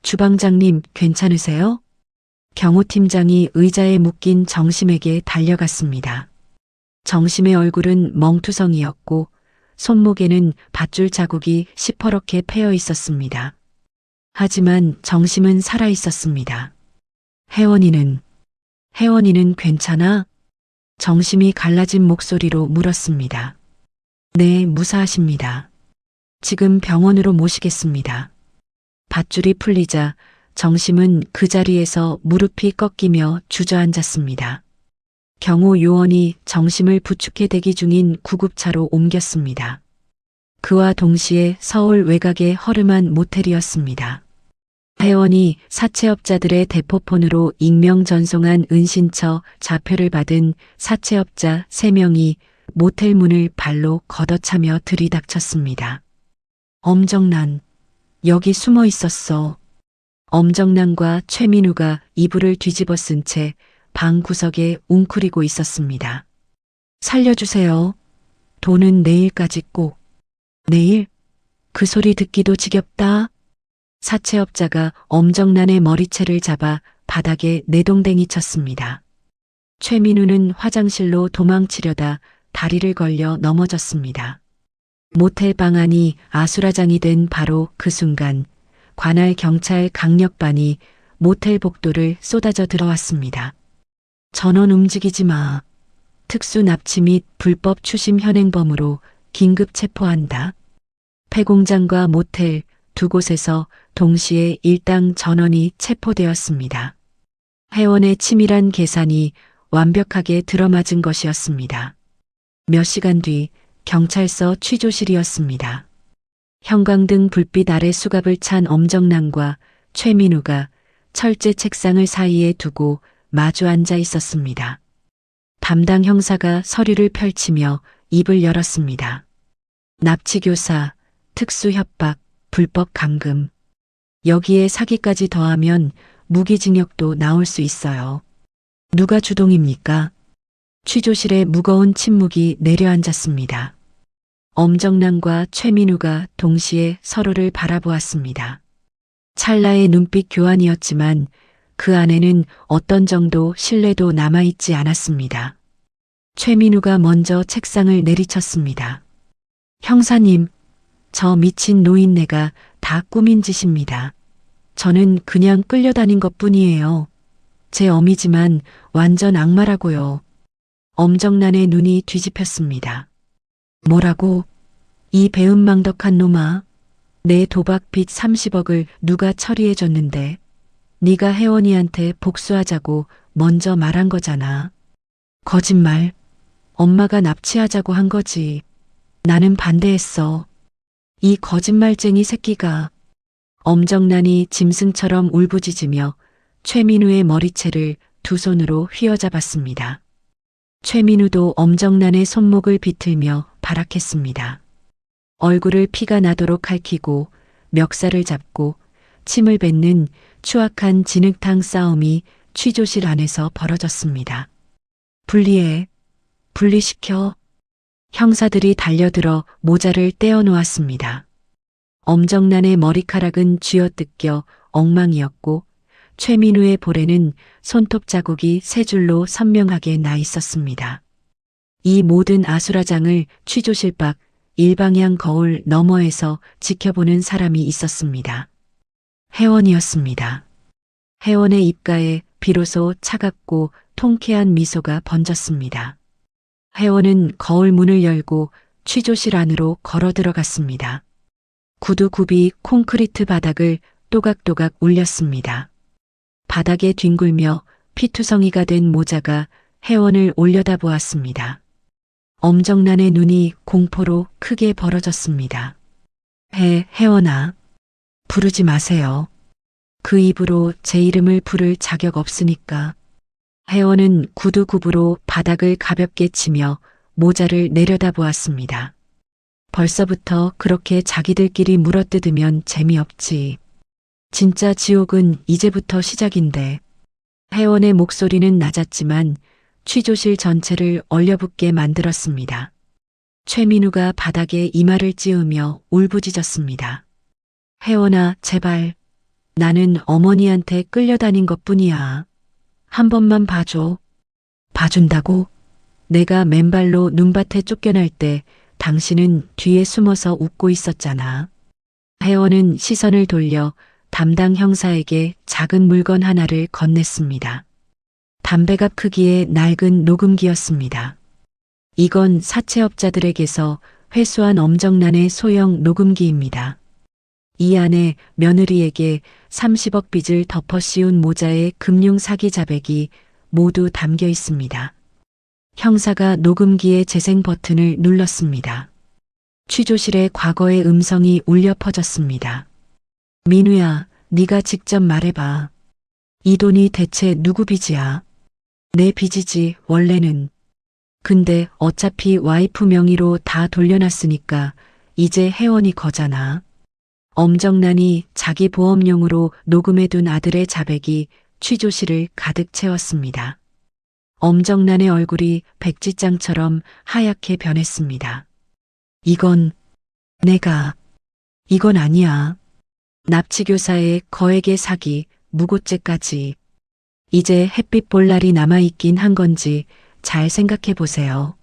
A: 주방장님 괜찮으세요? 경호팀장이 의자에 묶인 정심에게 달려갔습니다. 정심의 얼굴은 멍투성이었고 손목에는 밧줄 자국이 시퍼렇게 패여 있었습니다. 하지만 정심은 살아 있었습니다. 혜원이는 괜찮아? 정심이 갈라진 목소리로 물었습니다. 네, 무사하십니다. 지금 병원으로 모시겠습니다. 밧줄이 풀리자 정심은 그 자리에서 무릎이 꺾이며 주저앉았습니다. 경호 요원이 정심을 부축해 대기 중인 구급차로 옮겼습니다. 그와 동시에 서울 외곽의 허름한 모텔이었습니다. 회원이 사채업자들의 대포폰으로 익명 전송한 은신처 좌표를 받은 사채업자 3명이 모텔 문을 발로 걷어차며 들이닥쳤습니다. 엄정난, 여기 숨어 있었어. 엄정난과 최민우가 이불을 뒤집어 쓴 채 방 구석에 웅크리고 있었습니다. 살려주세요. 돈은 내일까지 꼭. 내일? 그 소리 듣기도 지겹다. 사채업자가 엄정난의 머리채를 잡아 바닥에 내동댕이 쳤습니다. 최민우는 화장실로 도망치려다 다리를 걸려 넘어졌습니다. 모텔 방 안이 아수라장이 된 바로 그 순간 관할 경찰 강력반이 모텔 복도를 쏟아져 들어왔습니다. 전원 움직이지 마. 특수 납치 및 불법 추심 현행범으로 긴급 체포한다. 폐공장과 모텔 두 곳에서 동시에 일당 전원이 체포되었습니다. 회원의 치밀한 계산이 완벽하게 들어맞은 것이었습니다. 몇 시간 뒤 경찰서 취조실이었습니다. 형광등 불빛 아래 수갑을 찬 엄정난과 최민우가 철제 책상을 사이에 두고 마주 앉아 있었습니다. 담당 형사가 서류를 펼치며 입을 열었습니다. 납치교사, 특수협박, 불법 감금. 여기에 사기까지 더하면 무기징역도 나올 수 있어요. 누가 주동입니까? 취조실에 무거운 침묵이 내려앉았습니다. 엄정난과 최민우가 동시에 서로를 바라보았습니다. 찰나의 눈빛 교환이었지만 그 안에는 어떤 정도 신뢰도 남아있지 않았습니다. 최민우가 먼저 책상을 내리쳤습니다. 형사님, 저 미친 노인네가 다 꾸민 짓입니다. 저는 그냥 끌려다닌 것뿐이에요. 제 어미지만 완전 악마라고요. 엄정난의 눈이 뒤집혔습니다. 뭐라고? 이 배은망덕한 놈아. 내 도박빚 30억을 누가 처리해줬는데 네가 혜원이한테 복수하자고 먼저 말한 거잖아. 거짓말. 엄마가 납치하자고 한 거지. 나는 반대했어. 이 거짓말쟁이 새끼가. 엄정난이 짐승처럼 울부짖으며 최민우의 머리채를 두 손으로 휘어잡았습니다. 최민우도 엄정난의 손목을 비틀며 발악했습니다. 얼굴을 피가 나도록 핥히고 멱살을 잡고 침을 뱉는 추악한 진흙탕 싸움이 취조실 안에서 벌어졌습니다. 분리해. 분리시켜. 형사들이 달려들어 모자를 떼어놓았습니다. 엄정난의 머리카락은 쥐어뜯겨 엉망이었고 최민우의 볼에는 손톱 자국이 세 줄로 선명하게 나 있었습니다. 이 모든 아수라장을 취조실 밖 일방향 거울 너머에서 지켜보는 사람이 있었습니다. 혜원이었습니다. 혜원의 입가에 비로소 차갑고 통쾌한 미소가 번졌습니다. 혜원은 거울 문을 열고 취조실 안으로 걸어 들어갔습니다. 구두굽이 콘크리트 바닥을 또각또각 울렸습니다. 바닥에 뒹굴며 피투성이가 된 모자가 혜원을 올려다보았습니다. 엄정난의 눈이 공포로 크게 벌어졌습니다. 혜원아. 부르지 마세요. 그 입으로 제 이름을 부를 자격 없으니까. 혜원은 구두굽으로 바닥을 가볍게 치며 모자를 내려다보았습니다. 벌써부터 그렇게 자기들끼리 물어뜯으면 재미없지. 진짜 지옥은 이제부터 시작인데. 혜원의 목소리는 낮았지만 취조실 전체를 얼려붙게 만들었습니다. 최민우가 바닥에 이마를 찌우며 울부짖었습니다. 혜원아, 제발. 나는 어머니한테 끌려다닌 것뿐이야. 한 번만 봐줘. 봐준다고? 내가 맨발로 눈밭에 쫓겨날 때 당신은 뒤에 숨어서 웃고 있었잖아. 혜원은 시선을 돌려 담당 형사에게 작은 물건 하나를 건넸습니다. 담배갑 크기의 낡은 녹음기였습니다. 이건 사채업자들에게서 회수한 엄정난의 소형 녹음기입니다. 이 안에 며느리에게 30억 빚을 덮어 씌운 모자의 금융 사기 자백이 모두 담겨 있습니다. 형사가 녹음기의 재생 버튼을 눌렀습니다. 취조실의 과거의 음성이 울려 퍼졌습니다. 민우야, 네가 직접 말해봐. 이 돈이 대체 누구 빚이야? 내 빚이지, 원래는. 근데 어차피 와이프 명의로 다 돌려놨으니까 이제 혜원이 거잖아. 엄정난이 자기 보험용으로 녹음해둔 아들의 자백이 취조실을 가득 채웠습니다. 엄정난의 얼굴이 백지장처럼 하얗게 변했습니다. 이건 이건 아니야. 납치교사의 거액의 사기, 무고죄까지. 이제 햇빛 볼 날이 남아있긴 한 건지 잘 생각해 보세요.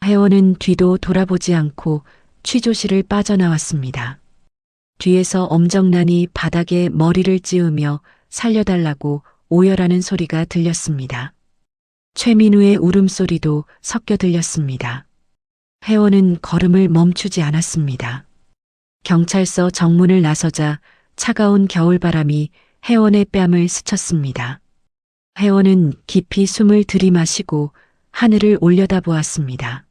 A: 혜원은 뒤도 돌아보지 않고 취조실을 빠져나왔습니다. 뒤에서 엄정난이 바닥에 머리를 찌우며 살려달라고 오열하는 소리가 들렸습니다. 최민우의 울음소리도 섞여 들렸습니다. 혜원은 걸음을 멈추지 않았습니다. 경찰서 정문을 나서자 차가운 겨울바람이 혜원의 뺨을 스쳤습니다. 혜원은 깊이 숨을 들이마시고 하늘을 올려다보았습니다.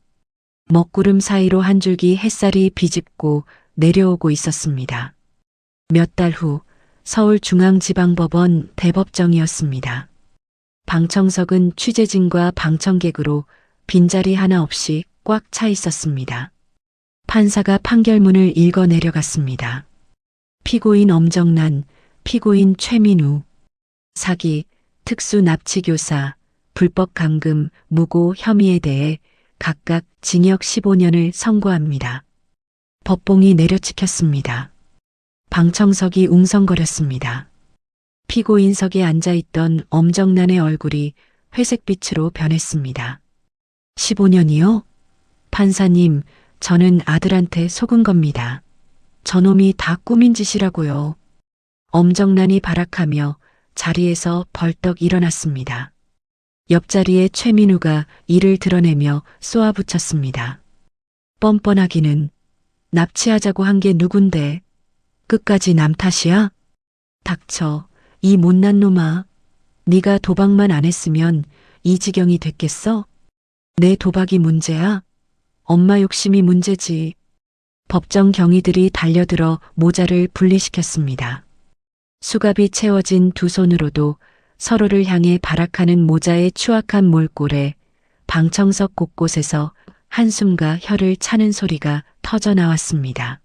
A: 먹구름 사이로 한 줄기 햇살이 비집고 내려오고 있었습니다. 몇 달 후 서울중앙지방법원 대법정이었습니다. 방청석은 취재진과 방청객으로 빈자리 하나 없이 꽉 차 있었습니다. 판사가 판결문을 읽어 내려갔습니다. 피고인 엄정난, 피고인 최민우, 사기, 특수 납치교사, 불법 감금, 무고 혐의에 대해 각각 징역 15년을 선고합니다. 법봉이 내려찍혔습니다. 방청석이 웅성거렸습니다. 피고인석에 앉아있던 엄정난의 얼굴이 회색빛으로 변했습니다. 15년이요? 판사님, 저는 아들한테 속은 겁니다. 저놈이 다 꾸민 짓이라고요. 엄정난이 발악하며 자리에서 벌떡 일어났습니다. 옆자리에 최민우가 이를 드러내며 쏘아붙였습니다. 뻔뻔하기는 납치하자고 한 게 누군데 끝까지 남 탓이야? 닥쳐, 이 못난 놈아. 네가 도박만 안 했으면 이 지경이 됐겠어? 내 도박이 문제야? 엄마 욕심이 문제지. 법정 경위들이 달려들어 모자를 분리시켰습니다. 수갑이 채워진 두 손으로도 서로를 향해 발악하는 모자의 추악한 몰골에 방청석 곳곳에서 한숨과 혀를 차는 소리가 터져 나왔습니다.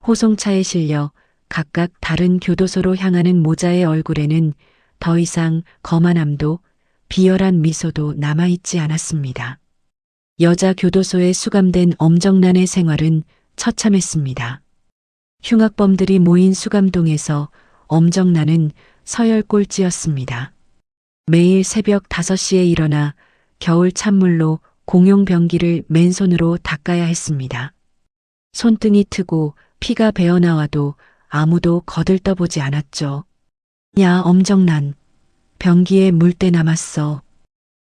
A: 호송차에 실려 각각 다른 교도소로 향하는 모자의 얼굴에는 더 이상 거만함도 비열한 미소도 남아있지 않았습니다. 여자 교도소에 수감된 엄정난의 생활은 처참했습니다. 흉악범들이 모인 수감동에서 엄정난은 서열 꼴찌였습니다. 매일 새벽 5시에 일어나 겨울 찬물로 공용 변기를 맨손으로 닦아야 했습니다. 손등이 트고 피가 배어나와도 아무도 거들떠보지 않았죠. 야, 엄정난. 변기에 물때 남았어.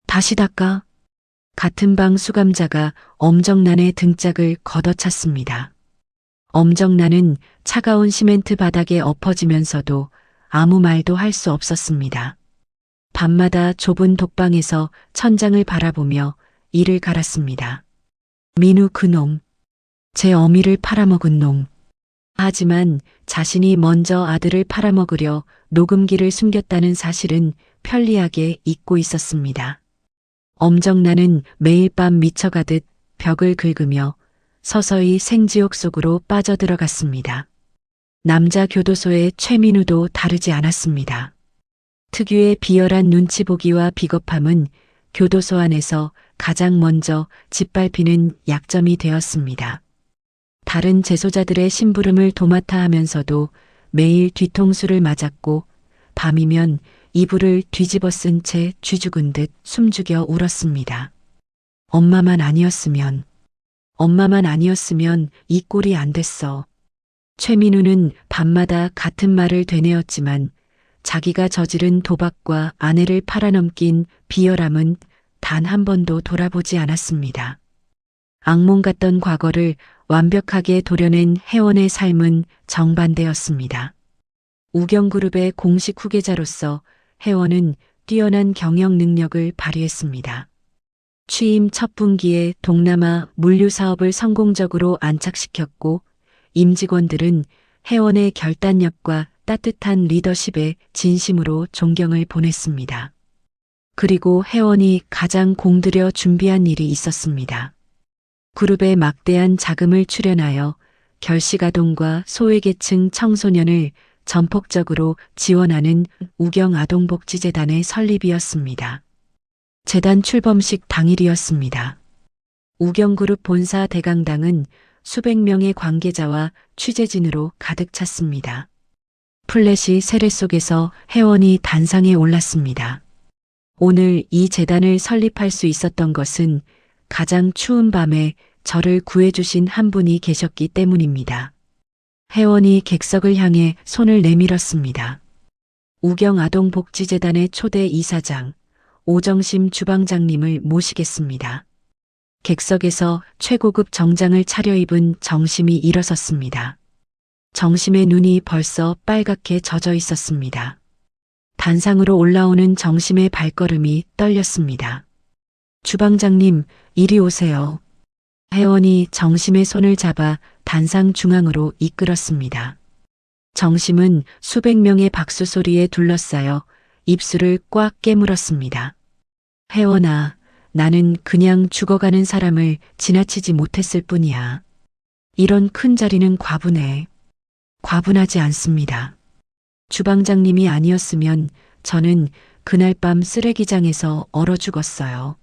A: 다시 닦아. 같은 방 수감자가 엄정난의 등짝을 걷어찼습니다. 엄정난은 차가운 시멘트 바닥에 엎어지면서도 아무 말도 할 수 없었습니다. 밤마다 좁은 독방에서 천장을 바라보며 이를 갈았습니다. 민우 그놈. 제 어미를 팔아먹은 놈. 하지만 자신이 먼저 아들을 팔아먹으려 녹음기를 숨겼다는 사실은 편리하게 잊고 있었습니다. 엄정난은 매일 밤 미쳐가듯 벽을 긁으며 서서히 생지옥 속으로 빠져들어갔습니다. 남자 교도소의 최민우도 다르지 않았습니다. 특유의 비열한 눈치 보기와 비겁함은 교도소 안에서 가장 먼저 짓밟히는 약점이 되었습니다. 다른 재소자들의 심부름을 도맡아 하면서도 매일 뒤통수를 맞았고 밤이면 이불을 뒤집어 쓴 채 쥐죽은 듯 숨죽여 울었습니다. 엄마만 아니었으면 이 꼴이 안 됐어. 최민우는 밤마다 같은 말을 되뇌었지만 자기가 저지른 도박과 아내를 팔아넘긴 비열함은 단 한 번도 돌아보지 않았습니다. 악몽 같던 과거를 완벽하게 도려낸 혜원의 삶은 정반대였습니다. 우경그룹의 공식 후계자로서 혜원은 뛰어난 경영 능력을 발휘했습니다. 취임 첫 분기에 동남아 물류 사업을 성공적으로 안착시켰고 임직원들은 혜원의 결단력과 따뜻한 리더십에 진심으로 존경을 보냈습니다. 그리고 혜원이 가장 공들여 준비한 일이 있었습니다. 그룹에 막대한 자금을 출연하여 결식아동과 소외계층 청소년을 전폭적으로 지원하는 우경아동복지재단의 설립이었습니다. 재단 출범식 당일이었습니다. 우경그룹 본사 대강당은 수백 명의 관계자와 취재진으로 가득 찼습니다. 플래시 세례 속에서 혜원이 단상에 올랐습니다. 오늘 이 재단을 설립할 수 있었던 것은 가장 추운 밤에 저를 구해주신 한 분이 계셨기 때문입니다. 혜원이 객석을 향해 손을 내밀었습니다. 우경아동복지재단의 초대 이사장 오정심 주방장님을 모시겠습니다. 객석에서 최고급 정장을 차려입은 정심이 일어섰습니다. 정심의 눈이 벌써 빨갛게 젖어 있었습니다. 단상으로 올라오는 정심의 발걸음이 떨렸습니다. 주방장님, 이리 오세요. 혜원이 정심의 손을 잡아 단상 중앙으로 이끌었습니다. 정심은 수백 명의 박수 소리에 둘러싸여 입술을 꽉 깨물었습니다. 혜원아, 나는 그냥 죽어가는 사람을 지나치지 못했을 뿐이야. 이런 큰 자리는 과분해. 과분하지 않습니다. 주방장님이 아니었으면 저는 그날 밤 쓰레기장에서 얼어 죽었어요.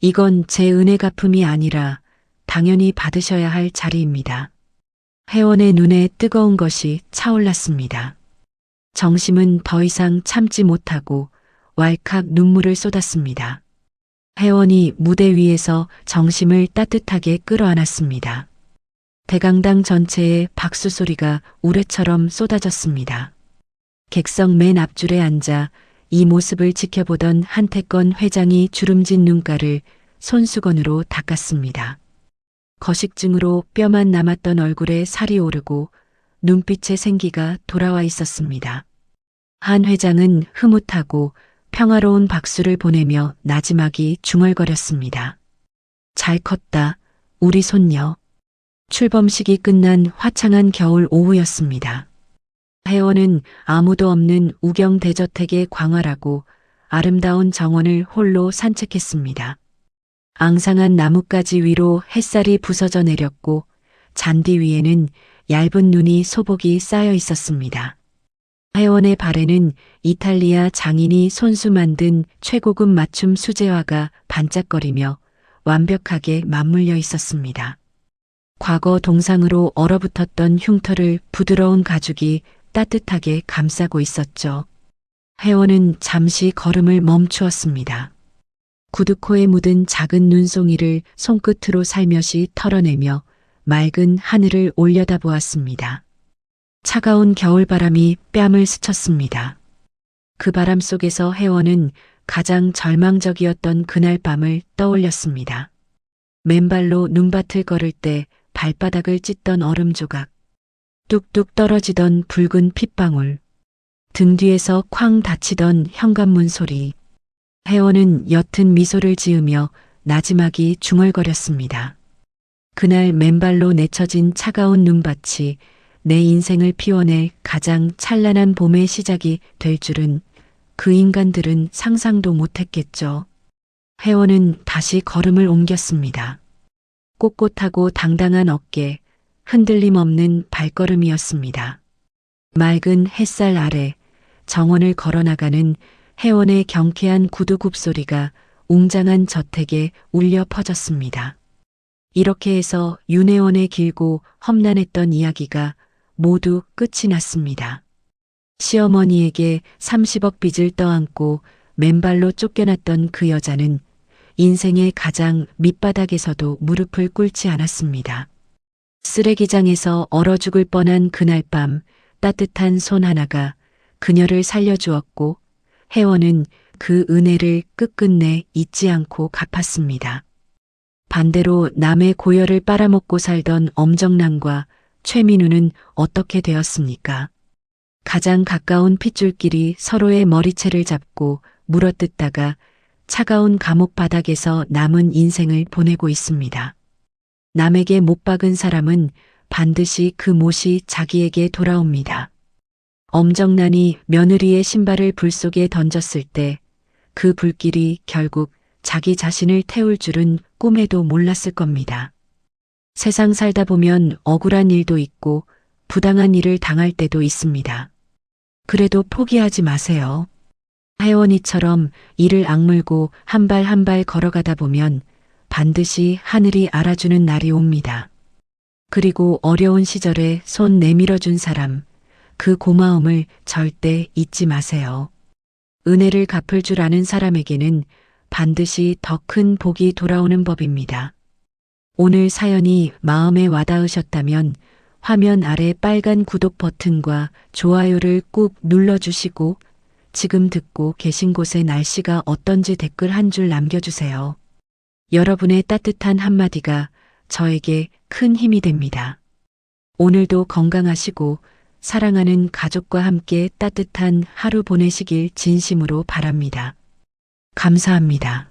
A: 이건 제 은혜 갚음이 아니라 당연히 받으셔야 할 자리입니다. 회원의 눈에 뜨거운 것이 차올랐습니다. 정심은 더 이상 참지 못하고 왈칵 눈물을 쏟았습니다. 회원이 무대 위에서 정심을 따뜻하게 끌어안았습니다. 대강당 전체에 박수 소리가 우레처럼 쏟아졌습니다. 객석 맨 앞줄에 앉아 이 모습을 지켜보던 한태권 회장이 주름진 눈가를 손수건으로 닦았습니다. 거식증으로 뼈만 남았던 얼굴에 살이 오르고 눈빛에 생기가 돌아와 있었습니다. 한 회장은 흐뭇하고 평화로운 박수를 보내며 나지막이 중얼거렸습니다. 잘 컸다, 우리 손녀. 출범식이 끝난 화창한 겨울 오후였습니다. 회원은 아무도 없는 우경 대저택의 광활하고 아름다운 정원을 홀로 산책했습니다. 앙상한 나뭇가지 위로 햇살이 부서져 내렸고 잔디 위에는 얇은 눈이 소복이 쌓여 있었습니다. 회원의 발에는 이탈리아 장인이 손수 만든 최고급 맞춤 수제화가 반짝거리며 완벽하게 맞물려 있었습니다. 과거 동상으로 얼어붙었던 흉터를 부드러운 가죽이 따뜻하게 감싸고 있었죠. 회원은 잠시 걸음을 멈추었습니다. 구두코에 묻은 작은 눈송이를 손끝으로 살며시 털어내며 맑은 하늘을 올려다보았습니다. 차가운 겨울바람이 뺨을 스쳤습니다. 그 바람 속에서 회원은 가장 절망적이었던 그날 밤을 떠올렸습니다. 맨발로 눈밭을 걸을 때 발바닥을 찢던 얼음 조각, 뚝뚝 떨어지던 붉은 핏방울, 등 뒤에서 쾅 닫히던 현관문 소리. 회원은 옅은 미소를 지으며 나지막이 중얼거렸습니다. 그날 맨발로 내쳐진 차가운 눈밭이 내 인생을 피워낼 가장 찬란한 봄의 시작이 될 줄은 그 인간들은 상상도 못했겠죠. 회원은 다시 걸음을 옮겼습니다. 꼿꼿하고 당당한 어깨, 흔들림 없는 발걸음이었습니다. 맑은 햇살 아래 정원을 걸어나가는 회원의 경쾌한 구두 굽소리가 웅장한 저택에 울려 퍼졌습니다. 이렇게 해서 윤회원의 길고 험난했던 이야기가 모두 끝이 났습니다. 시어머니에게 30억 빚을 떠안고 맨발로 쫓겨났던 그 여자는 인생의 가장 밑바닥에서도 무릎을 꿇지 않았습니다. 쓰레기장에서 얼어 죽을 뻔한 그날 밤 따뜻한 손 하나가 그녀를 살려주었고 회원은 그 은혜를 끝끝내 잊지 않고 갚았습니다. 반대로 남의 고열을 빨아먹고 살던 엄정남과 최민우는 어떻게 되었습니까? 가장 가까운 핏줄끼리 서로의 머리채를 잡고 물어뜯다가 차가운 감옥 바닥에서 남은 인생을 보내고 있습니다. 남에게 못 박은 사람은 반드시 그 못이 자기에게 돌아옵니다. 엄정난이 며느리의 신발을 불 속에 던졌을 때 그 불길이 결국 자기 자신을 태울 줄은 꿈에도 몰랐을 겁니다. 세상 살다 보면 억울한 일도 있고 부당한 일을 당할 때도 있습니다. 그래도 포기하지 마세요. 혜원이처럼 이를 악물고 한 발 한 발 걸어가다 보면 반드시 하늘이 알아주는 날이 옵니다. 그리고 어려운 시절에 손 내밀어준 사람, 그 고마움을 절대 잊지 마세요. 은혜를 갚을 줄 아는 사람에게는 반드시 더 큰 복이 돌아오는 법입니다. 오늘 사연이 마음에 와닿으셨다면 화면 아래 빨간 구독 버튼과 좋아요를 꾹 눌러주시고 지금 듣고 계신 곳의 날씨가 어떤지 댓글 한 줄 남겨주세요. 여러분의 따뜻한 한마디가 저에게 큰 힘이 됩니다. 오늘도 건강하시고 사랑하는 가족과 함께 따뜻한 하루 보내시길 진심으로 바랍니다. 감사합니다.